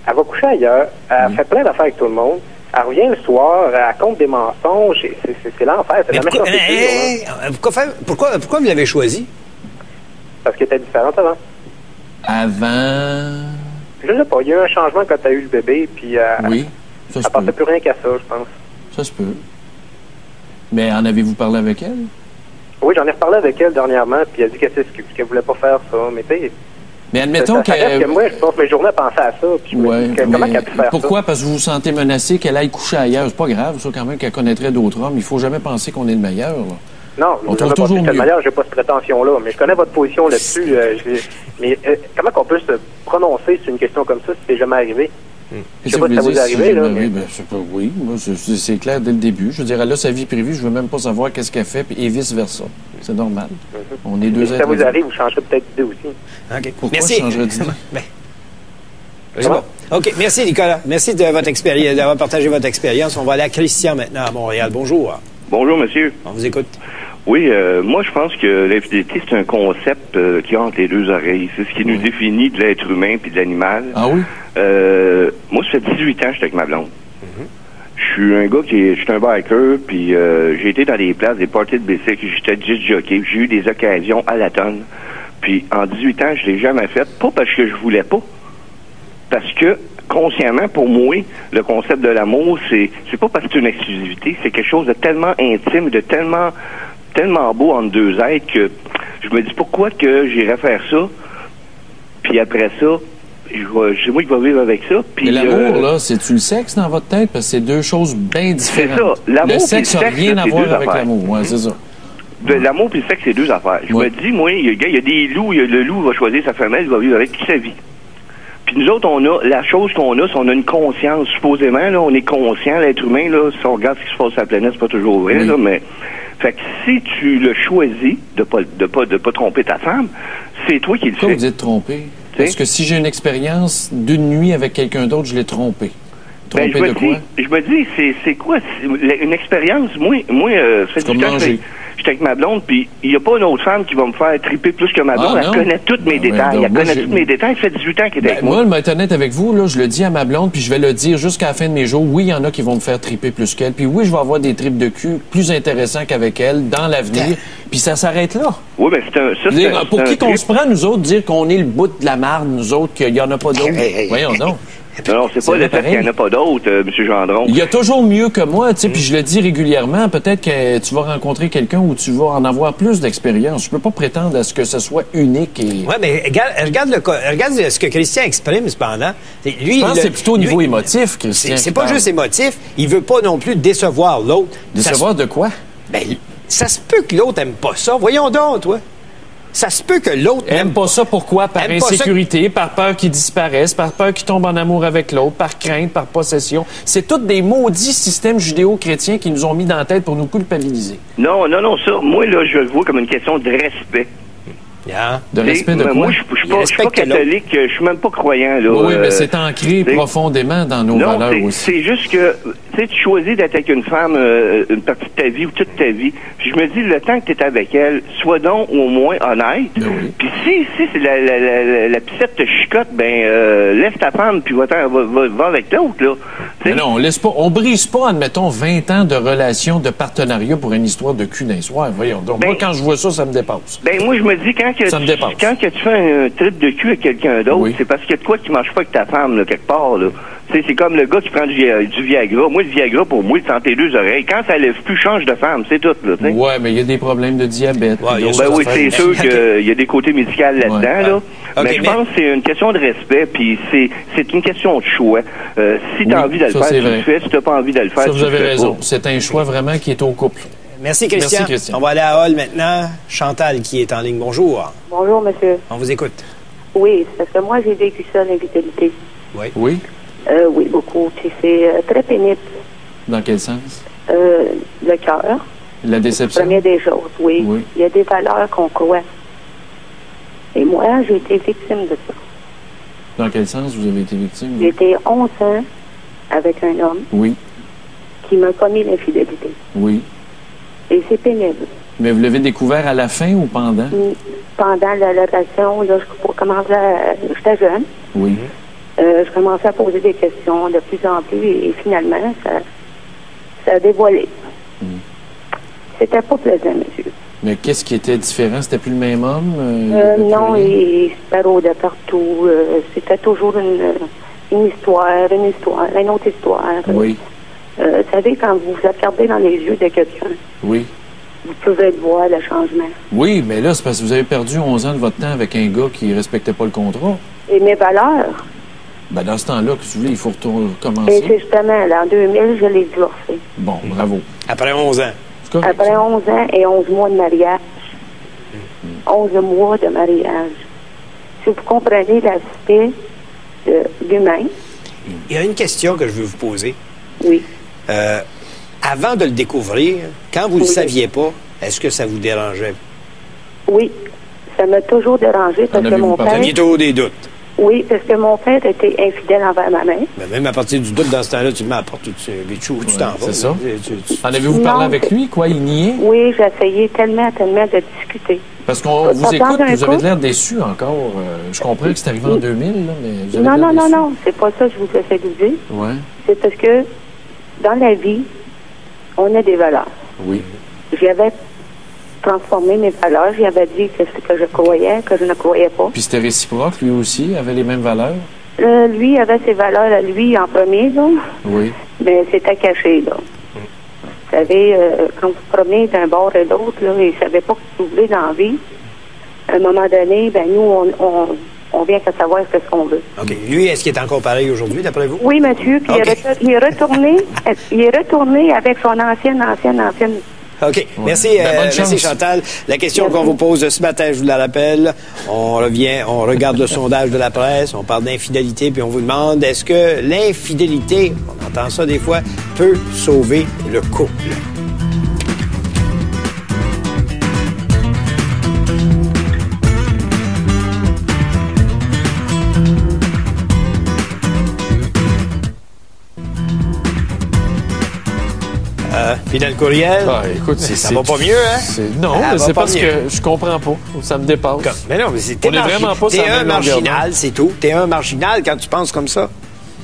D: elle va coucher ailleurs, elle fait plein d'affaires avec tout le monde, elle revient le soir, elle compte des mensonges, c'est l'enfer, c'est la méchanceté.
B: Pourquoi vous l'avez choisi?
D: Parce qu'elle était différente avant.
A: Avant...
D: Je sais pas, il y a eu un changement quand tu as eu le bébé, puis
A: oui, ça se
D: elle pensait plus rien qu'à ça, je pense.
A: Ça se peut. Mais en avez-vous parlé avec elle?
D: Oui, j'en ai reparlé avec elle dernièrement, puis elle a dit qu'elle voulait pas faire ça, mais tu sais...
A: Mais admettons
D: que moi, je passe mes journées à penser à ça, puis je me dis comment elle a pu faire
A: pourquoi?
D: Ça?
A: Parce que vous vous sentez menacé qu'elle aille coucher ailleurs. C'est pas grave, ça, quand même, qu'elle connaîtrait d'autres hommes. Il faut jamais penser qu'on est le meilleur, là.
D: Non, je ne toujours pas le meilleur, j'ai pas cette prétention-là, mais je connais votre position là-dessus. Mais comment qu'on peut se prononcer sur une question comme ça si c'est jamais arrivé? Je sais pas si ça vous est arrivé, là.
A: Oui, moi, c'est clair dès le début. Je veux dire, elle a sa vie privée, je veux même pas savoir qu'est-ce qu'elle fait, et vice-versa. C'est normal. On est deux êtres.
D: Si ça vous arrive, vous changerez peut-être d'idée aussi.
B: OK.
A: Pourquoi je changerais d'idée?
B: C'est bon. OK. Merci, Nicolas. Merci de votre expérience, d'avoir partagé votre expérience. On va aller à Christian maintenant à Montréal. Bonjour.
E: Bonjour, monsieur.
B: On vous écoute.
E: Oui, moi, je pense que l'infidélité, c'est un concept qui entre les deux oreilles. C'est ce qui nous définit de l'être humain puis de l'animal.
A: Ah oui?
E: Moi, ça fait 18 ans que j'étais avec ma blonde. Je suis un gars je suis un biker, puis j'ai été dans des places, des parties de bicycle, j'étais disc jockey, j'ai eu des occasions à la tonne. Puis en 18 ans, je l'ai jamais fait, pas parce que je voulais pas, parce que consciemment, pour moi, le concept de l'amour, c'est pas parce que c'est une exclusivité, c'est quelque chose de tellement intime, de tellement beau entre deux êtres que je me dis pourquoi que j'irais faire ça, puis après ça, c'est moi qui vais vivre avec ça.
A: Mais l'amour, là, c'est-tu le sexe dans votre tête? Parce que c'est deux choses bien différentes.
E: C'est ça.
A: Le sexe n'a rien à voir avec l'amour. Ouais, c'est ça.
E: L'amour et le sexe, c'est deux affaires. Je me dis, moi, il y a des loups, le loup va choisir sa femelle, il va vivre avec toute sa vie. Puis nous autres, la chose qu'on a, c'est on a une conscience. Supposément, là, on est conscient, l'être humain, là, si on regarde ce qui se passe sur la planète, c'est pas toujours vrai, là, mais... Fait que si tu le choisis de pas tromper ta femme, c'est toi qui le fais.
A: Pourquoi vous dites tromper? Parce que si j'ai une expérience d'une nuit avec quelqu'un d'autre, je l'ai trompé. Trompé de quoi? Je
E: me dis, c'est quoi? Une expérience, moi, ça fait du temps que j'étais avec ma blonde, puis il n'y a pas une autre femme qui va me faire triper plus que ma blonde. Elle connaît tous mes détails. Elle connaît tous mes détails. Ça fait 18 ans qu'elle est avec moi.
A: Moi, je vais être honnête avec vous, là, je le dis à ma blonde, puis je vais le dire jusqu'à la fin de mes jours. Oui, il y en a qui vont me faire triper plus qu'elle. Puis oui, je vais avoir des tripes de cul plus intéressants qu'avec elle dans l'avenir. Puis ça s'arrête là.
E: Oui, mais
A: pour qui qu'on se prend, nous autres, dire qu'on est le bout de la marde, nous autres, qu'il n'y en a pas d'autres? Voyons donc.
E: Non, c'est pas le fait qu'il n'y en a pas d'autres, M. Gendron.
A: Il y a toujours mieux que moi, tu sais, puis je le dis régulièrement, peut-être que tu vas rencontrer quelqu'un où tu vas en avoir plus d'expérience. Je peux pas prétendre à ce que ce soit unique et...
B: Oui, mais regarde ce que Christian exprime, cependant.
A: Lui, je pense que c'est plutôt au niveau émotif, Christian.
B: C'est pas juste émotif. Il veut pas non plus décevoir l'autre.
A: Décevoir de quoi?
B: Ben, ça se peut que l'autre aime pas ça. Voyons donc, toi. Ça se peut que l'autre
A: aime pas ça. Pourquoi? Par insécurité, par peur qu'il disparaisse, par peur qu'il tombe en amour avec l'autre, par crainte, par possession. C'est tous des maudits systèmes judéo-chrétiens qui nous ont mis dans la tête pour nous culpabiliser.
E: Non, ça, moi, là, je le vois comme une question de respect.
A: Yeah. De respect de quoi?
E: Moi, je suis pas catholique, je suis même pas croyant. Là,
A: oui, mais c'est ancré profondément dans nos valeurs aussi.
E: C'est juste que tu choisis d'être avec une femme une partie de ta vie ou toute ta vie. Puis je me dis, le temps que tu es avec elle, sois donc au moins honnête. Puis si c'est la piscette te chicote, laisse ta femme puis va avec l'autre. Là.
A: Mais non, on brise pas, admettons, 20 ans de relation, de partenariat pour une histoire de cul d'un soir. Voyons donc. Moi, quand je vois ça, ça me dépasse.
E: Moi, je me dis, quand tu fais un trip de cul avec quelqu'un d'autre, c'est parce qu'il y a de quoi qui marche pas avec ta femme, là, quelque part, là. C'est comme le gars qui prend du Viagra. Moi, le Viagra, pour moi, c'est entre les deux oreilles. Quand ça lève plus, change de femme. C'est tout, là, t'sais.
A: Ouais, mais il y a des problèmes de diabète.
E: Oui, c'est sûr qu'il y a des côtés médicaux là-dedans, là. Mais je pense que c'est une question de respect, puis c'est une question de choix. Si tu as envie de le faire, tu le fais. Si tu n'as pas envie de le faire, tu le fais.
A: Vous avez raison. C'est un choix vraiment qui est au couple.
B: Merci, Christian. On va aller à Hall maintenant. Chantal qui est en ligne. Bonjour.
F: Bonjour, monsieur.
B: On vous écoute.
F: Oui, parce que moi, j'ai vécu ça, l'infidélité.
B: Oui.
A: Oui?
F: Oui, beaucoup. Puis c'est très pénible.
A: Dans quel sens?
F: Le cœur.
A: La déception?
F: Première des choses, oui. Il y a des valeurs qu'on croit. Et moi, j'ai été victime de ça.
A: Dans quel sens vous avez été victime?
F: J'ai été 11 ans avec un homme.
A: Oui. Qui
F: m'a commis l'infidélité.
A: Oui.
F: Et c'est pénible.
A: Mais vous l'avez découvert à la fin ou pendant?
F: Pendant la relation, là, j'étais jeune.
A: Oui.
F: Je commençais à poser des questions de plus en plus et finalement, ça a dévoilé. C'était pas plaisant, monsieur.
A: Mais qu'est-ce qui était différent? C'était plus le même homme?
F: Non, il se parodait partout. C'était toujours une histoire, une autre histoire.
A: Oui.
F: Vous savez, quand vous vous regardez dans les yeux de quelqu'un,
A: oui.
F: Vous pouvez voir le changement.
A: Oui, mais là, c'est parce que vous avez perdu 11 ans de votre temps avec un gars qui ne respectait pas le contrat.
F: Et mes valeurs?
A: Ben, dans ce temps-là, que vous voulez, il faut recommencer.
F: Et c'est justement, là, en 2000, je l'ai divorcé.
A: Bon, bravo.
B: Après 11 ans?
F: Après 11 ans et 11 mois de mariage. 11 mois de mariage. Si vous comprenez l'aspect de l'humain.
B: Il y a une question que je veux vous poser.
F: Oui.
B: Avant de le découvrir, quand vous ne le saviez pas, est-ce que ça vous dérangeait?
F: Oui. Ça m'a toujours dérangé parce que mon père...
B: Vous aviez toujours des doutes?
F: Oui, parce que mon père était infidèle envers ma mère.
B: Mais même à partir du doute, dans ce temps-là, tu le mets à la porte, tu t'en vas.
A: C'est ça. En avez-vous parlé avec lui, quoi? Il niait?
F: Oui, j'ai essayé tellement de discuter.
A: Parce qu'on vous écoute, vous avez l'air déçu encore. Je comprends que c'est arrivé en 2000, là, mais vous avez
F: Non, c'est pas ça que je vous essaie de dire.
A: Ouais.
F: C'est parce que dans la vie, on a des valeurs.
A: Oui.
F: J'avais transformé mes valeurs. J'avais dit que ce que je croyais, que je ne croyais pas.
A: Puis c'était réciproque, lui aussi, avait les mêmes valeurs?
F: Lui avait ses valeurs à lui en premier, là.
A: Oui.
F: Mais c'était caché, là. Vous savez, quand vous promenez d'un bord et l'autre, là, il ne savait pas ce que vous voulez dans la vie. À un moment donné, ben nous, on vient qu'à savoir ce qu'on veut.
B: OK. Lui, est-ce qu'il est encore pareil aujourd'hui, d'après vous?
F: Oui, monsieur. Puis il est retourné avec son ancienne.
B: OK.
A: Ouais.
B: Merci, merci Chantal. La question qu'on vous pose ce matin, je vous la rappelle. On revient, on regarde le sondage de la presse, on parle d'infidélité, puis on vous demande, est-ce que l'infidélité, on entend ça des fois, peut sauver le couple? Puis dans le courriel,
A: écoute,
B: ça va pas mieux, hein?
A: Non, c'est parce que je comprends pas. Ça me dépasse.
B: Mais non, mais t'es
A: vraiment pas
B: t'es un marginal, c'est tout. T'es un marginal quand tu penses comme ça.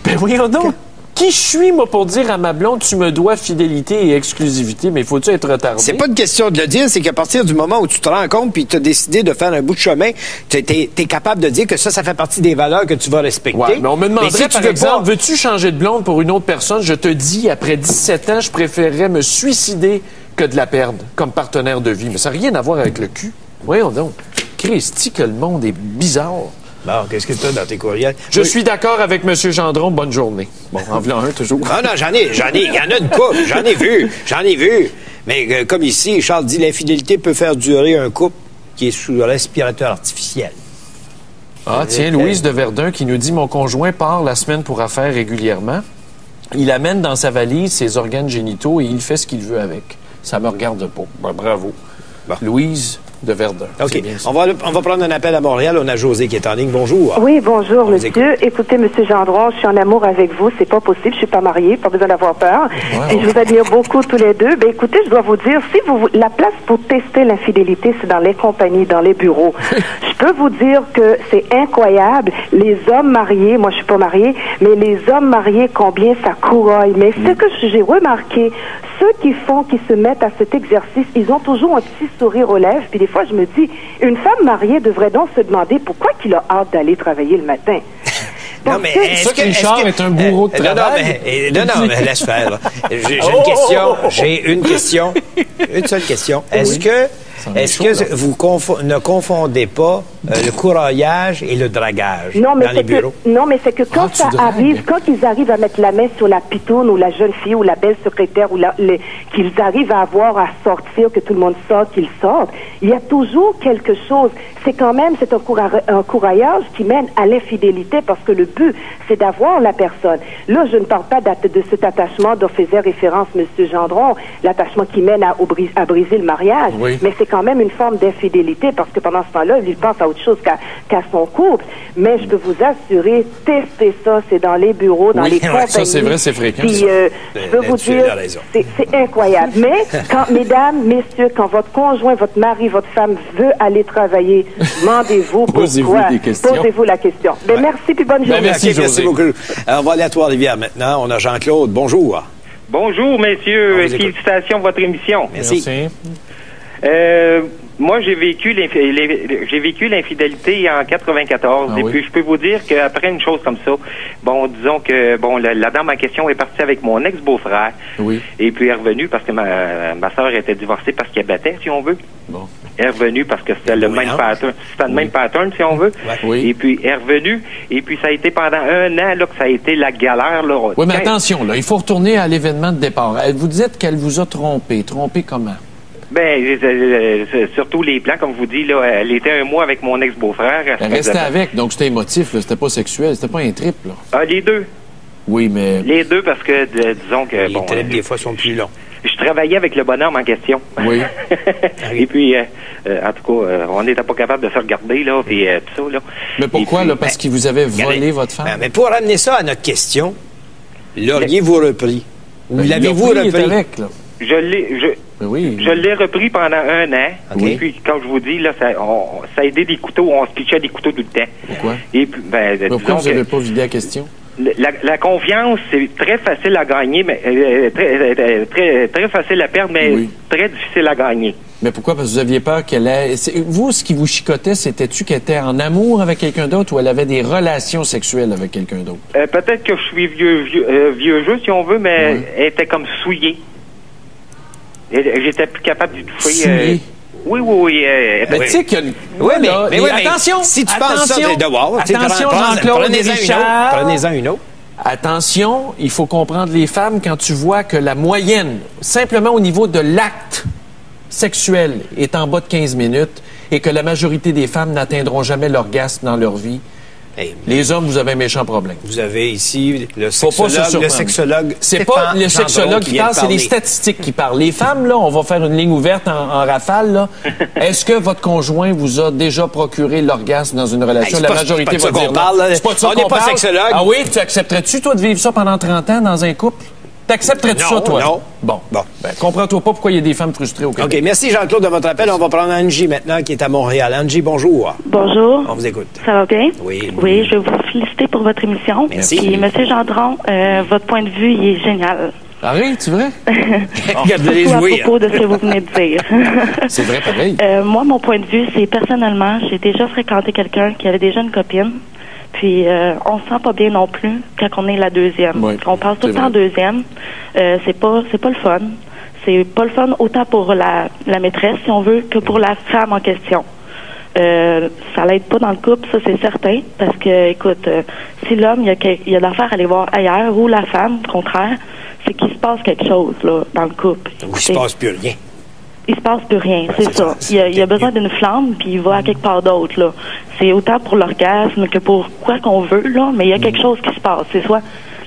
A: Ben voyons donc. Qui je suis, moi, pour dire à ma blonde, tu me dois fidélité et exclusivité, mais faut-tu être retardé?
B: C'est pas une question de le dire, c'est qu'à partir du moment où tu te rends compte puis tu as décidé de faire un bout de chemin, t'es capable de dire que ça fait partie des valeurs que tu vas respecter.
A: Ouais, mais on me demanderait,
B: si
A: par exemple, veux-tu changer de blonde pour une autre personne? Je te dis, après 17 ans, je préférerais me suicider que de la perdre comme partenaire de vie. Mais ça n'a rien à voir avec le cul. Voyons donc. Christy, que le monde est bizarre.
B: Bon, qu'est-ce que tu as dans tes courriels?
A: Je suis d'accord avec M. Gendron. Bonne journée. Bon, en voulant un, toujours.
B: Ah non, j'en ai. Il y en a une couple. J'en ai vu. Mais comme ici, Charles dit, l'infidélité peut faire durer un couple qui est sous respirateur artificiel.
A: Ah, tiens, Louise de Verdun qui nous dit « Mon conjoint part la semaine pour affaires régulièrement. Il amène dans sa valise ses organes génitaux et il fait ce qu'il veut avec. Ça me regarde pas. Ben, bravo. Bon. Louise de Verdun.
B: OK. On va prendre un appel à Montréal. On a José qui est en ligne. Bonjour.
G: Oui, bonjour, monsieur. Écoutez, monsieur Gendron, je suis en amour avec vous. C'est pas possible. Je suis pas mariée. Pas besoin d'avoir peur. Wow. Et je vous admire beaucoup tous les deux. Ben, écoutez, je dois vous dire, si vous, la place pour tester l'infidélité, c'est dans les compagnies, dans les bureaux. Je peux vous dire que c'est incroyable. Les hommes mariés, moi, je suis pas mariée, mais les hommes mariés, combien ça couraille. Mais ce que j'ai remarqué, ceux qui se mettent à cet exercice, ils ont toujours un petit sourire aux lèvres. Puis des fois, je me dis, une femme mariée devrait donc se demander pourquoi qu'il a hâte d'aller travailler le matin.
B: Non, mais
A: est-ce que Richard est un bourreau de travail?
B: Non, mais laisse faire. J'ai une question. Une seule question. Est-ce que Est-ce que vous ne confondez pas le courroyage et le dragage
G: dans
B: les bureaux?
G: Non, mais c'est que quand ça arrive, quand ils arrivent à mettre la main sur la pitoune ou la jeune fille ou la belle secrétaire ou qu'ils arrivent à avoir à sortir, que tout le monde sort, qu'ils sortent, il y a toujours quelque chose. C'est un courroyage qui mène à l'infidélité parce que le but, c'est d'avoir la personne. Là, je ne parle pas de cet attachement dont faisait référence M. Gendron, l'attachement qui mène à briser le mariage, mais c'est quand même une forme d'infidélité parce que pendant ce temps-là, il pense à autre chose qu'à son couple. Mais je peux vous assurer, testez ça, c'est dans les bureaux, dans les compagnies.
A: Ça, c'est vrai, c'est fréquent.
G: Puis, je peux vous dire, c'est incroyable. Mais, mesdames, messieurs, quand votre conjoint, votre mari, votre femme veut aller travailler, demandez-vous pourquoi. Posez-vous la question. Ben, merci, puis bonne journée.
B: Merci beaucoup. Alors, on va aller à Trois-Rivières maintenant. On a Jean-Claude. Bonjour.
H: Bonjour, messieurs. Félicitations pour votre émission.
B: Merci.
H: Moi, j'ai vécu l'infidélité en 94. Et puis, je peux vous dire qu'après une chose comme ça, disons que, la dame en question est partie avec mon ex-beau-frère.
A: Oui.
H: Et puis, elle est revenue parce que ma sœur était divorcée parce qu'elle battait, si on veut.
A: Bon.
H: Elle est revenue parce que c'était le même pattern. C'était le même pattern, si on veut.
A: Oui.
H: Et puis, elle est revenue. Et puis, ça a été pendant un an, là, que ça a été la galère, là.
A: Oui, mais attention, là, il faut retourner à l'événement de départ. Vous dites qu'elle vous a trompé. Trompé comment?
H: Surtout les plans, comme vous dites, là, elle était un mois avec mon ex-beau-frère.
A: Elle restait avec, donc c'était émotif, là, c'était pas sexuel, c'était pas un trip, là.
H: Ah, les deux.
A: Oui, mais...
H: Les deux, parce que, disons que...
B: Les trips, des fois, sont plus longs.
H: Je travaillais avec le bonhomme en question.
A: Oui.
H: Et puis, en tout cas, on n'était pas capable de se regarder, là, puis tout ça, là.
A: Mais pourquoi,
H: puis,
A: là? Parce qu'il vous avait volé votre femme?
B: Mais pour ramener ça à notre question, l'auriez-vous repris? Ou l'avez-vous repris?
A: Avec, là.
H: Je l'ai repris pendant un an.
B: Okay.
H: Et puis, comme je vous dis, là, ça a aidé des couteaux. On se pitchait des couteaux tout le temps.
A: Pourquoi?
H: Et puis,
A: pourquoi vous n'avez pas vidé la question?
H: La confiance, c'est très facile à gagner, mais très facile à perdre, mais très difficile à gagner.
A: Mais pourquoi? Parce que vous aviez peur qu'elle ait... Vous, ce qui vous chicotait, c'était-tu qu'elle était en amour avec quelqu'un d'autre ou elle avait des relations sexuelles avec quelqu'un d'autre?
H: Peut-être que je suis vieux jeu, si on veut, mais elle était comme souillée. J'étais plus capable de toucher.
A: Souillée?
H: Oui.
A: Mais tu sais qu'il y a une...
B: mais
A: attention!
B: Si tu penses ça,
A: attention, Jean-Claude Richard.
B: Prenez-en une autre.
A: Attention, il faut comprendre les femmes quand tu vois que la moyenne, simplement au niveau de l'acte sexuel, est en bas de 15 minutes et que la majorité des femmes n'atteindront jamais l'orgasme dans leur vie. Les hommes, vous avez un méchant problème.
B: Vous avez ici le sexologue.
A: C'est pas le sexologue qui parle, c'est les statistiques qui parlent. Les femmes, là, on va faire une ligne ouverte en rafale, là. Est-ce que votre conjoint vous a déjà procuré l'orgasme dans une relation? La majorité va dire non. C'est pas de ça qu'on parle.
B: On n'est pas sexologue.
A: Ah oui? Tu accepterais-tu, toi, de vivre ça pendant 30 ans dans un couple? T'accepterais-tu ça, toi?
B: Non.
A: Bon. Comprends-toi pas pourquoi il y a des femmes frustrées au Québec.
B: OK, merci Jean-Claude de votre appel. On va prendre Angie maintenant, qui est à Montréal. Angie, bonjour.
I: Bonjour.
B: On vous écoute.
I: Ça va bien?
B: Oui.
I: Oui, je veux vous féliciter pour votre émission.
B: Merci.
I: Puis, M. Gendron, votre point de vue, il est génial.
A: Arrête, c'est vrai?
I: Surtout à propos de ce que vous venez de dire.
A: C'est vrai, pareil.
I: Moi, mon point de vue, c'est personnellement, j'ai déjà fréquenté quelqu'un qui avait déjà une copine. Puis, on se sent pas bien non plus quand on est la deuxième.
A: Oui,
I: on passe tout le temps deuxième. C'est pas le fun. C'est pas le fun autant pour la maîtresse, si on veut, que pour la femme en question. Ça l'aide pas dans le couple, ça c'est certain. Parce que, écoute, si l'homme, il y a d'affaires à aller voir ailleurs, ou la femme, au contraire, c'est qu'il se passe quelque chose, là, dans le couple.
B: Ou il se passe plus rien.
I: Il se passe plus rien, c'est ça. Il a besoin d'une flamme, puis il va à quelque part d'autre, là. C'est autant pour l'orgasme que pour quoi qu'on veut, là, mais il y a quelque chose qui se passe. C'est soit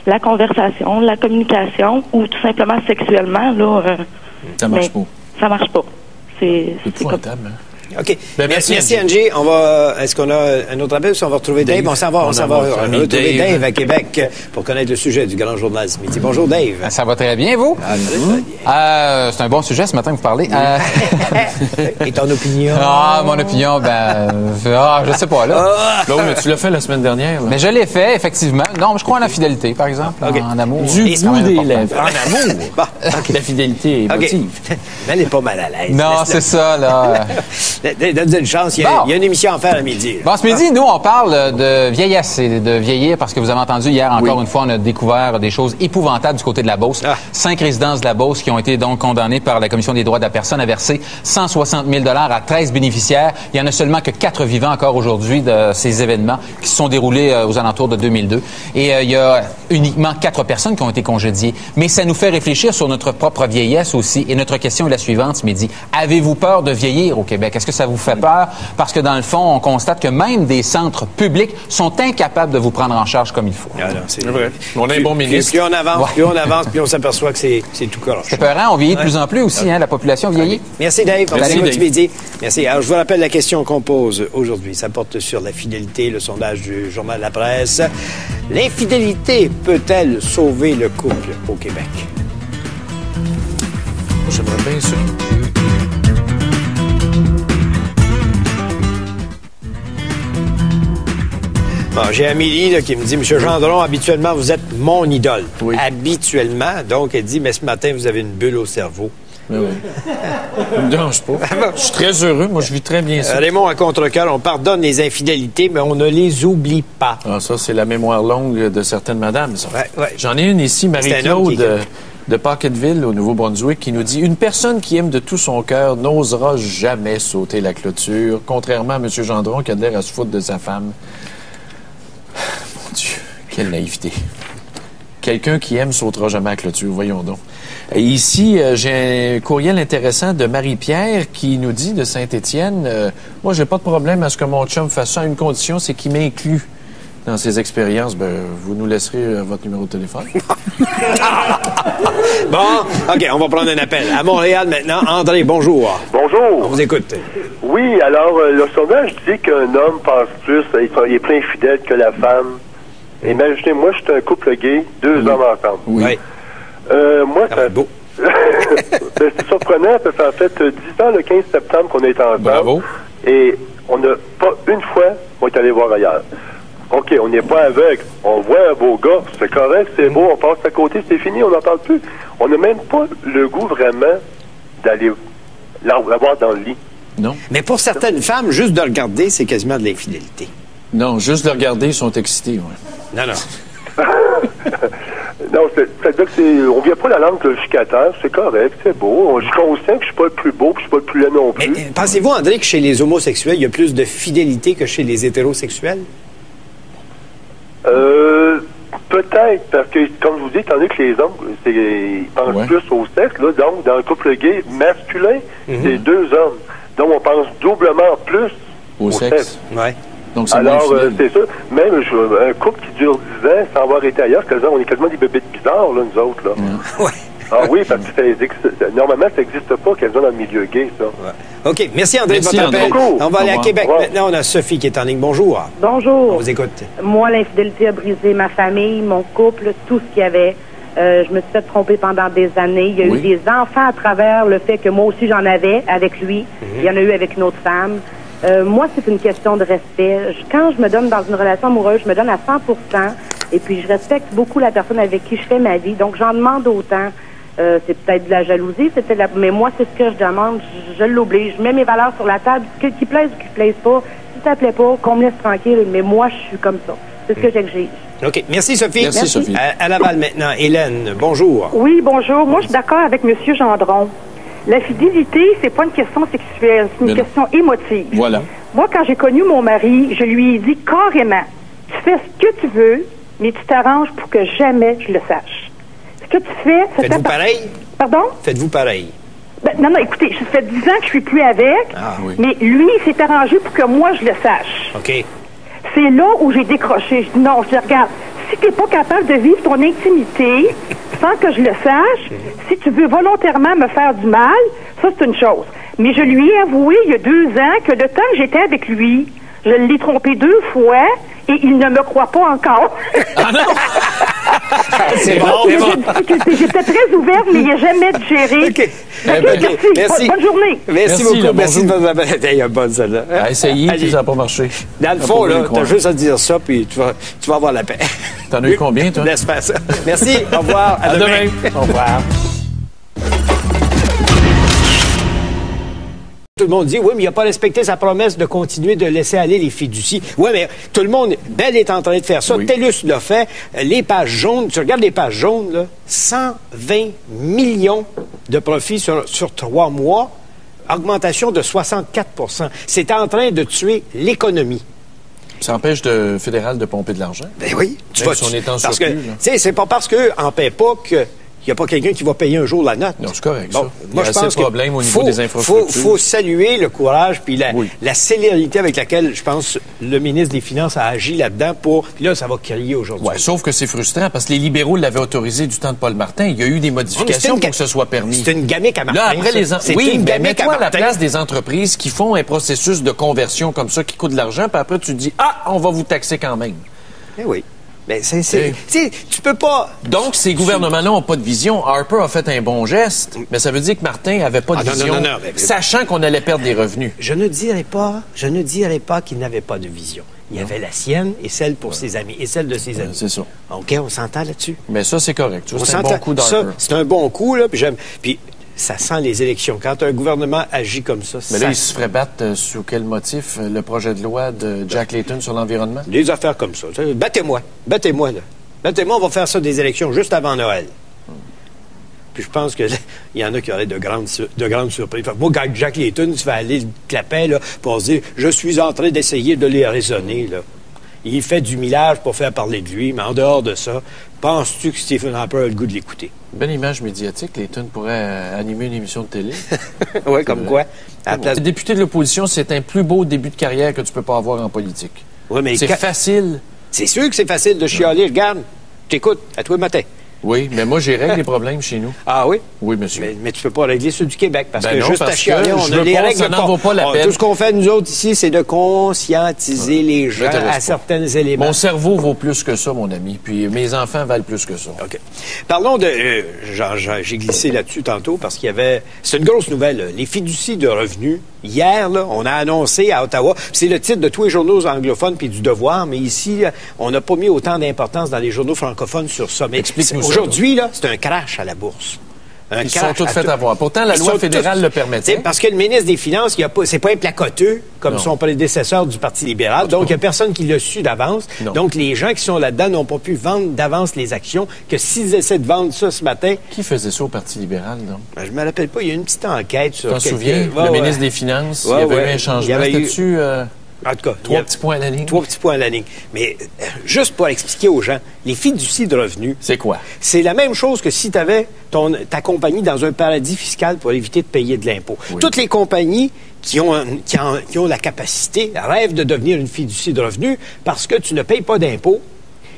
I: la conversation, la communication, ou tout simplement sexuellement, là.
A: Ça marche pas.
I: Ça marche pas. C'est
A: épouvantable, hein?
B: OK. Merci, Angie. Est-ce qu'on a un autre appel? Si on va retrouver Dave. On s'en va retrouver Dave à Québec pour connaître le sujet du grand journal ce midi. Bonjour, Dave.
J: Ça va très bien, vous? C'est un bon sujet ce matin que vous parlez.
B: Et ton opinion?
J: Mon opinion, je sais pas, là.
A: Mais tu l'as fait la semaine dernière, là.
J: Mais je l'ai fait, effectivement. Non, je crois en la fidélité, par exemple. En amour.
A: Du bout des lèvres. En amour. La fidélité émotive.
B: Elle n'est pas mal à l'aise.
J: Non, c'est ça, là.
B: Donne-nous une chance. Il y a une émission à faire à midi.
J: Bon, ce midi, nous, on parle de vieillesse et de vieillir parce que vous avez entendu hier, encore une fois, on a découvert des choses épouvantables du côté de la Beauce. 5 résidences de la Beauce qui ont été donc condamnées par la Commission des droits de la personne à verser 160 000 $ à 13 bénéficiaires. Il y en a seulement que 4 vivants encore aujourd'hui de ces événements qui se sont déroulés aux alentours de 2002. Et il y a uniquement 4 personnes qui ont été congédiées. Mais ça nous fait réfléchir sur notre propre vieillesse aussi. Et notre question est la suivante ce midi. Avez-vous peur de vieillir au Québec? Est-ce que ça vous fait peur? Parce que dans le fond, on constate que même des centres publics sont incapables de vous prendre en charge comme il faut.
B: C'est vrai. On a un bon ministre. Plus on avance, plus on s'aperçoit que c'est tout correct.
J: C'est peurant, on vieillit de plus en plus aussi, la population vieillit.
B: Merci Dave. Merci Dave. Merci. Alors, je vous rappelle la question qu'on pose aujourd'hui. Ça porte sur la fidélité, le sondage du Journal de la Presse. L'infidélité peut-elle sauver le couple au Québec?
A: J'aimerais bien ça.
B: Bon, j'ai Amélie là, qui me dit, M. Gendron, habituellement, vous êtes mon idole. Oui. Habituellement. Donc, elle dit, mais ce matin, vous avez une bulle au cerveau.
A: Oui. Ça me dérange pas. Je suis très heureux. Moi, je vis très bien ça.
B: Raymond, à contre-cœur, on pardonne les infidélités, mais on ne les oublie pas.
A: Ah, ça, c'est la mémoire longue de certaines madames, ça.
B: Ouais.
A: J'en ai une ici, Marie-Claude de Pocketville, au Nouveau-Brunswick, qui nous dit « Une personne qui aime de tout son cœur n'osera jamais sauter la clôture, contrairement à M. Gendron qui a l'air à se foutre de sa femme. » Mon Dieu, quelle naïveté. Quelqu'un qui aime sautera jamais à la clôture, voyons donc. Et ici, j'ai un courriel intéressant de Marie-Pierre qui nous dit de Saint-Étienne moi, j'ai pas de problème à ce que mon chum fasse ça à une condition, c'est qu'il m'inclut dans ses expériences. Ben, vous nous laisserez votre numéro de téléphone.
B: Bon, OK, on va prendre un appel. À Montréal maintenant, André, bonjour.
K: Bonjour.
B: On vous écoute.
K: Oui, alors, le sondage dit qu'un homme pense plus, il est plus infidèle que la femme. Imaginez, moi, je suis un couple gay, 2 hommes ensemble.
B: Oui.
K: Moi,
B: beau.
K: c'est surprenant, parce qu'en fait, 10 ans, le 15 septembre qu'on est ensemble.
B: Bravo.
K: Et on n'a pas une fois, on est allé voir ailleurs. OK, on n'est pas aveugle. On voit un beau gars, c'est correct, c'est beau, on passe à côté, c'est fini, on n'en parle plus. On n'a même pas le goût vraiment d'aller l'avoir dans le lit.
A: Non.
B: Mais pour certaines femmes, juste de regarder, c'est quasiment de l'infidélité.
A: Non, juste de regarder, ils sont excités, oui.
B: Non.
K: Non, c'est-à-dire on vient pas la langue glorificateur, c'est correct, c'est beau. Je suis conscient que je suis pas le plus beau, que je suis pas le plus laid non plus.
B: Mais pensez-vous, André, que chez les homosexuels, il y a plus de fidélité que chez les hétérosexuels?
K: Peut-être, parce que, comme je vous dis, étant donné que les hommes, ils pensent plus au sexe, là, donc, dans le couple gay masculin, c'est 2 hommes. Donc, on pense doublement plus au sexe.
B: Ouais.
A: Donc, c'est
K: alors, c'est ça. Même un couple qui dure 10 ans sans avoir été ailleurs, on est quasiment des bébés bizarres, là, nous autres, là.
B: Ouais.
K: Ah oui, parce que normalement, ça n'existe pas quasiment dans le milieu gay, ça.
B: Ouais. OK. Merci, André, de votre appel. On va aller à Québec maintenant. On a Sophie qui est en ligne. Bonjour.
L: Bonjour.
B: On vous écoute.
L: Moi, l'infidélité a brisé ma famille, mon couple, tout ce qu'il y avait. Je me suis fait tromper pendant des années. Il y a eu des enfants à travers le fait que moi aussi, j'en avais avec lui. Il y en a eu avec une autre femme. Moi, c'est une question de respect. Quand je me donne dans une relation amoureuse, je me donne à 100%. Et puis, je respecte beaucoup la personne avec qui je fais ma vie. Donc, j'en demande autant. C'est peut-être de la jalousie, mais moi, c'est ce que je demande. Je l'oblige. Je mets mes valeurs sur la table. Qu'il plaise ou qu'il plaise pas. Si ça plaît pas, qu'on me laisse tranquille. Mais moi, je suis comme ça. C'est ce que j'exige.
B: OK. Merci, Sophie.
A: Merci. Sophie.
B: À Laval maintenant. Hélène, bonjour.
G: Oui, bonjour. Moi, je suis d'accord avec M. Gendron. La fidélité, c'est pas une question sexuelle, c'est une question émotive.
A: Voilà.
G: Moi, quand j'ai connu mon mari, je lui ai dit carrément, tu fais ce que tu veux, mais tu t'arranges pour que jamais je le sache. Ce que tu fais...
B: Faites-vous pareil?
G: Pardon?
B: Faites-vous pareil?
G: Non, écoutez, ça fait 10 ans que je suis plus avec, mais lui, il s'est arrangé pour que moi, je le sache.
B: OK.
G: C'est là où j'ai décroché. Je dis non, je dis, regarde, si t'es pas capable de vivre ton intimité sans que je le sache, si tu veux volontairement me faire du mal, ça, c'est une chose. Mais je lui ai avoué, il y a 2 ans, que le temps que j'étais avec lui, je l'ai trompé 2 fois et il ne me croit pas encore.
B: Ah non! C'est bon.
G: J'étais très ouverte, mais il n'y a jamais de géré.
B: OK.
G: Merci. Bonne journée.
B: Merci beaucoup. Merci de votre appel. Il y a bonne celle-là.
A: Essayez, puis ça n'a pas marché.
B: Dans le fond, là, tu as juste à dire ça, puis tu vas avoir la paix.
A: T'en as eu combien, toi?
B: Laisse faire ça. Merci. Au revoir. À demain. Au revoir. Tout le monde dit, oui, mais il n'a pas respecté sa promesse de continuer de laisser aller les fiducies. Oui, mais tout le monde, Bell est en train de faire ça. Oui. TELUS l'a fait. Les pages jaunes, tu regardes les pages jaunes, là, 120 millions de profits sur 3 mois, augmentation de 64 %. C'est en train de tuer l'économie.
A: Ça empêche le fédéral de pomper de l'argent?
B: Ben oui.
A: Même si on est en surplus,
B: tu sais, c'est pas parce qu'eux n'en paient pas que... Il n'y a pas quelqu'un qui va payer un jour la note.
A: Non, c'est correct,
B: bon,
A: ça.
B: Moi, je pense
A: problème au niveau des infrastructures.
B: Il faut saluer le courage puis la célérité avec laquelle, je pense, le ministre des Finances a agi là-dedans pour... Puis là, ça va crier aujourd'hui.
A: Oui, sauf que c'est frustrant parce que les libéraux l'avaient autorisé du temps de Paul Martin. Il y a eu des modifications pour que ce soit permis.
B: C'est une gamique à Martin.
A: Là, après, oui, mais mets-toi à la place des entreprises qui font un processus de conversion comme ça qui coûte de l'argent, puis après, tu te dis, on va vous taxer quand même.
B: Eh oui. Mais tu peux pas...
A: Donc, ces gouvernements-là n'ont pas de vision. Harper a fait un bon geste, mais ça veut dire que Martin n'avait pas de vision, sachant qu'on allait perdre des revenus.
B: Je ne dirais pas qu'il n'avait pas de vision. Il y avait la sienne et celle pour ses amis, et celle de ses amis.
A: C'est ça.
B: OK, on s'entend là-dessus.
A: Mais ça, c'est correct. C'est un bon coup d'Harper.
B: C'est un bon coup, là, puis ça sent les élections. Quand un gouvernement agit comme ça,
A: mais là, il se ferait battre sous quel motif? Le projet de loi de Jack Layton sur l'environnement?
B: Des affaires comme ça. Battez-moi, là. Battez-moi, on va faire ça des élections juste avant Noël. Puis je pense qu'il y en a qui auraient de grandes surprises. Moi, Jack Layton, tu vas aller le clapet, là, pour se dire, je suis en train d'essayer de les raisonner, là. Il fait du millage pour faire parler de lui, mais en dehors de ça, penses-tu que Stephen Harper a le goût de l'écouter?
A: Belle image médiatique. Layton pourrait animer une émission de télé.
B: Oui, comme quoi.
A: Le député de l'opposition, c'est un plus beau début de carrière que tu peux pas avoir en politique.
B: Oui, mais
A: c'est facile.
B: C'est sûr que c'est facile de chialer. Regarde, t'écoutes à toi le matin.
A: Oui, mais moi, j'ai réglé les problèmes chez nous.
B: Ah oui?
A: Oui, monsieur.
B: Mais tu peux pas régler ceux du Québec, parce que
A: non,
B: juste à chialer, on a les règles.
A: Ça n'en vaut pas la peine.
B: Tout ce qu'on fait, nous autres, ici, c'est de conscientiser les gens à certains éléments.
A: Mon cerveau vaut plus que ça, mon ami. Puis mes enfants valent plus que ça.
B: OK. Parlons de... j'ai glissé là-dessus tantôt, parce qu'il y avait... C'est une grosse nouvelle, les fiducies de revenus. Hier, là, on a annoncé à Ottawa, c'est le titre de tous les journaux anglophones puis du Devoir, mais ici, on n'a pas mis autant d'importance dans les journaux francophones sur ça. Mais aujourd'hui, là, c'est un crash à la bourse.
A: Ils sont tous faits avoir. Pourtant, la loi fédérale le permettait.
B: Parce que le ministre des Finances, c'est pas un placoteux comme son prédécesseur du Parti libéral. Donc, il n'y a personne qui l'a su d'avance. Donc, les gens qui sont là-dedans n'ont pas pu vendre d'avance les actions, que s'ils essaient de vendre ça ce matin...
A: Qui faisait ça au Parti libéral, donc?
B: Je me rappelle pas. Il y a une petite enquête sur...
A: Tu t'en souviens? Le ministre des Finances, il y avait eu un changement. C'était-tu...
B: En tout cas,
A: 3 petits points à la ligne.
B: 3 petits points à la ligne. Mais juste pour expliquer aux gens, les fiducies de revenus...
A: C'est quoi?
B: C'est la même chose que si tu avais ta compagnie dans un paradis fiscal pour éviter de payer de l'impôt. Oui. Toutes les compagnies qui ont la capacité rêvent de devenir une fiducie de revenus parce que tu ne payes pas d'impôt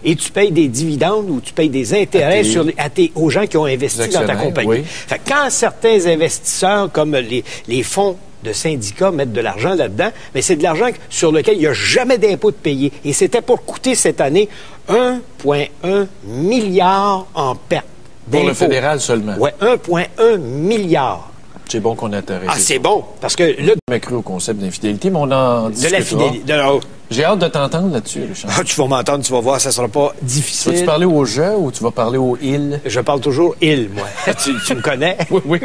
B: et tu payes des dividendes ou tu payes des intérêts aux gens qui ont investi dans ta compagnie. Oui. Fait que quand certains investisseurs, comme les fonds de syndicats mettent de l'argent là-dedans, mais c'est de l'argent sur lequel il n'y a jamais d'impôt de payer. Et c'était pour coûter cette année 1,1 milliard en perte d'impôt.
A: Pour le fédéral seulement?
B: Oui, 1,1 milliard.
A: C'est bon qu'on ait intéressé.
B: Ah, c'est bon, parce que là...
A: Je m'ai cru au concept d'infidélité, mais on en discutera.
B: De la fidélité.
A: J'ai hâte de t'entendre là-dessus, Richard.
B: Ah, tu vas m'entendre, tu vas voir, ça sera pas difficile.
A: Vas-tu parler au je ou tu vas parler au il?
B: Je parle toujours il, moi. tu me connais?
A: Oui.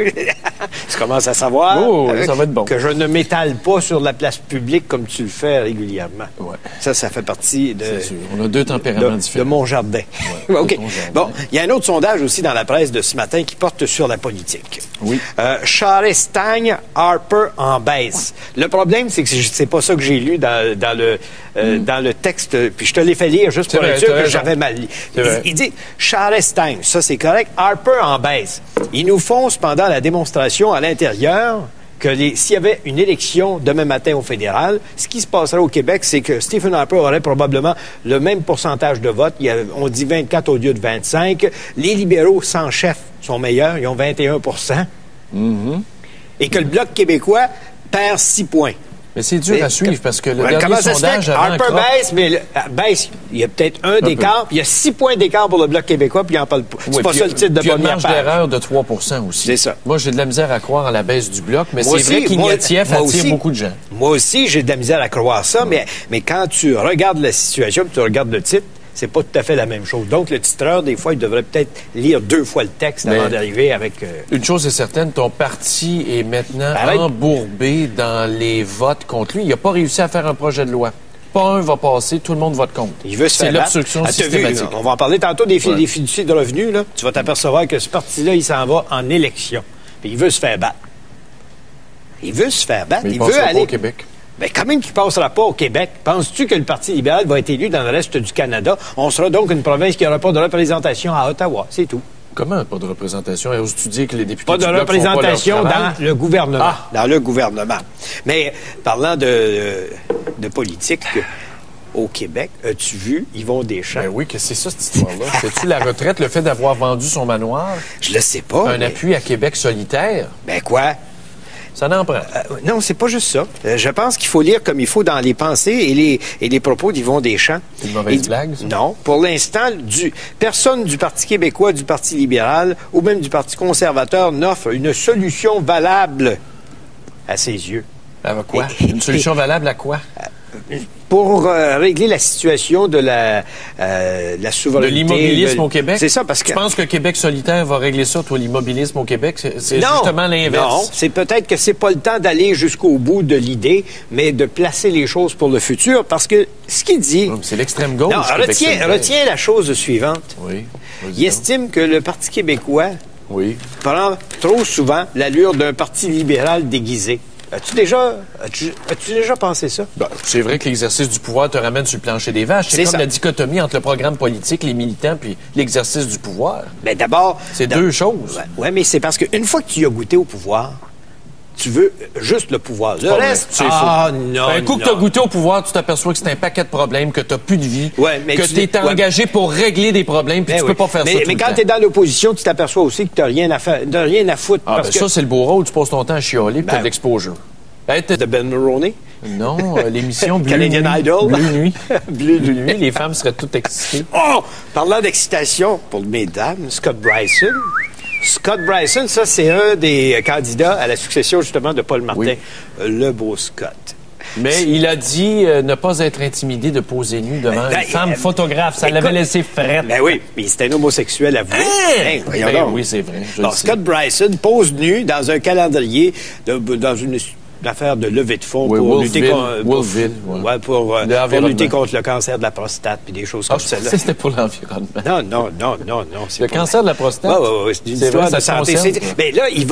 B: Tu commences à savoir
A: ça va être bon.
B: Que je ne m'étale pas sur la place publique comme tu le fais régulièrement.
A: Ouais.
B: Ça fait partie de...
A: C'est sûr. On a 2 tempéraments différents.
B: De mon jardin.
A: Ouais,
B: OK. Bon, il y a un autre sondage aussi dans la presse de ce matin qui porte sur la politique.
A: Oui.
B: Charest stagne, Harper en baisse. Le problème, c'est que c'est pas ça que j'ai lu dans le texte, puis je te l'ai fait lire juste pour être sûr que j'avais mal lu. Il dit Charest stagne, ça c'est correct, Harper en baisse. Ils nous font cependant la démonstration à l'intérieur que s'il y avait une élection demain matin au fédéral, ce qui se passerait au Québec, c'est que Stephen Harper aurait probablement le même pourcentage de vote. On dit 24 au lieu de 25. Les libéraux sans chef sont meilleurs, ils ont 21 Et que le Bloc québécois perd 6 points.
A: Mais c'est dur à suivre parce que le dernier sondage avant
B: Harper baisse, mais baisse. Il y a peut-être un d'écart, puis il y a 6 points d'écart pour le Bloc québécois, puis il n'en parle pas. C'est pas ça le titre de bonne
A: marge d'erreur de 3 aussi.
B: C'est ça.
A: Moi, j'ai de la misère à croire à la baisse du Bloc, mais c'est vrai qu'Ignatieff attire beaucoup de gens.
B: Moi aussi, j'ai de la misère à croire ça, mais quand tu regardes la situation, puis tu regardes le titre, c'est pas tout à fait la même chose. Donc, le titreur, des fois, il devrait peut-être lire 2 fois le texte avant d'arriver avec...
A: Une chose est certaine, ton parti est maintenant embourbé dans les votes contre lui. Il n'a pas réussi à faire un projet de loi. Pas un va passer, tout le monde vote contre.
B: Il veut se faire battre.
A: C'est l'obstruction systématique.
B: On va en parler tantôt des fiducies de revenus. Là. Tu vas t'apercevoir que ce parti-là, il s'en va en élection. Puis il veut se faire battre. Il veut se faire battre.
A: Mais il veut aller pas au Québec.
B: Bien, quand même qu'il ne passera pas au Québec. Penses-tu que le Parti libéral va être élu dans le reste du Canada? On sera donc une province qui n'aura pas de représentation à Ottawa. C'est tout.
A: Comment pas de représentation? Oses-tu dire que les députés
B: pas de représentation dans le gouvernement. Ah. Dans le gouvernement. Mais parlant de politique, au Québec, as-tu vu Yvon Deschamps?
A: Ben oui, que c'est ça, cette histoire-là. C'est-tu la retraite, le fait d'avoir vendu son manoir?
B: Je le sais pas.
A: Un appui à Québec solitaire?
B: Ben quoi?
A: Ça n'en prend.
B: Non, c'est pas juste ça. Je pense qu'il faut lire comme il faut dans les pensées et les propos d'Yvon Deschamps.
A: C'est une mauvaise blague, ça?
B: Non. Pour l'instant, personne du Parti québécois, du Parti libéral ou même du Parti conservateur n'offre une solution valable à ses yeux.
A: À quoi? Une solution valable à quoi?
B: Pour régler la situation de la souveraineté.
A: De l'immobilisme au Québec?
B: C'est ça, parce que...
A: Tu penses que Québec solitaire va régler ça, toi, l'immobilisme au Québec? C'est justement l'inverse.
B: Non, c'est peut-être que c'est pas le temps d'aller jusqu'au bout de l'idée, mais de placer les choses pour le futur, parce que ce qu'il dit...
A: C'est l'extrême gauche.
B: Non, retiens la chose suivante.
A: Oui.
B: Il estime que le Parti québécois prend trop souvent l'allure d'un parti libéral déguisé. As-tu déjà pensé ça?
A: Ben, c'est vrai que l'exercice du pouvoir te ramène sur le plancher des vaches. C'est comme la dichotomie entre le programme politique, les militants, puis l'exercice du pouvoir.
B: Mais d'abord...
A: C'est deux choses.
B: Oui, mais c'est parce qu'une fois que tu as goûté au pouvoir, tu veux juste le pouvoir. Le reste,
A: c'est faux.
B: Non,
A: un coup que tu as goûté au pouvoir, tu t'aperçois que c'est un paquet de problèmes, que tu n'as plus de vie, que tu es engagé pour régler des problèmes, puis tu peux pas faire ça tout le temps.
B: Mais quand tu es dans l'opposition, tu t'aperçois aussi que tu n'as rien à faire, rien à foutre.
A: Ah, ça, c'est le beau rôle. Tu passes ton temps à chialer, puis tu as de l'exposure.
B: De Ben Mulroney?
A: Non, l'émission Bleu
B: Canadian Idol?
A: Bleu Nuit. Bleu Nuit, les femmes seraient toutes excitées.
B: Oh! Parlant d'excitation pour mesdames, Scott Bryson. Scott Bryson, ça, c'est un des candidats à la succession, justement, de Paul Martin. Le beau Scott.
A: Mais il a dit ne pas être intimidé de poser nu devant une femme photographe. Ça l'avait laissé frette.
B: Ben oui, mais c'était un homosexuel avoué.
A: Oui, c'est vrai.
B: Scott Bryson pose nu dans un calendrier, dans une affaire de levée de fonds pour lutter contre le cancer de la prostate puis des choses comme ça.
A: C'était pour l'environnement.
B: Non.
A: Le cancer de la prostate?
B: Oui, c'est une histoire de santé. Mais là, il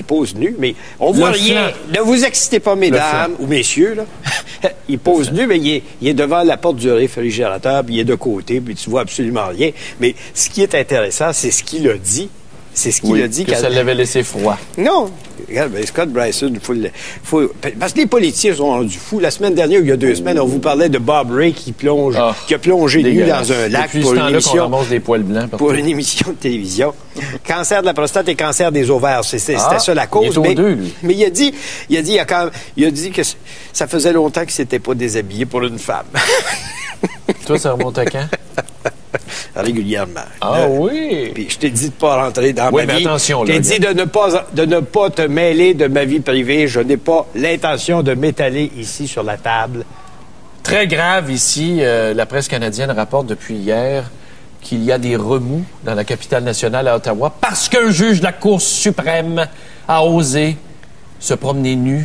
B: pose nu, mais on voit rien. Ne vous excitez pas, mesdames ou messieurs. Là. Il pose nu, mais il est devant la porte du réfrigérateur, puis il est de côté, puis tu vois absolument rien. Mais ce qui est intéressant, c'est ce qu'il a dit. C'est ce qu'il a dit.
A: Que ça l'avait laissé froid.
B: Non. Regarde, Scott Bryson, parce que les politiciens sont rendus fous. La semaine dernière, il y a 2 semaines, on vous parlait de Bob Ray qui a plongé nu dans un lac pour une émission.
A: Des poils blancs
B: pour une émission de télévision. Cancer de la prostate et cancer des ovaires. C'était ça la cause.
A: Il est aux deux, lui.
B: Mais il a dit que ça faisait longtemps qu'il s'était pas déshabillé pour une femme.
A: Toi, ça remonte à quand?
B: Régulièrement.
A: Oui.
B: Puis je t'ai dit de ne pas rentrer dans ma vie.
A: Attention,
B: je t'ai dit de ne pas te mêler de ma vie privée. Je n'ai pas l'intention de m'étaler ici sur la table.
A: Très grave ici, la presse canadienne rapporte depuis hier qu'il y a des remous dans la capitale nationale à Ottawa parce qu'un juge de la Cour suprême a osé se promener nu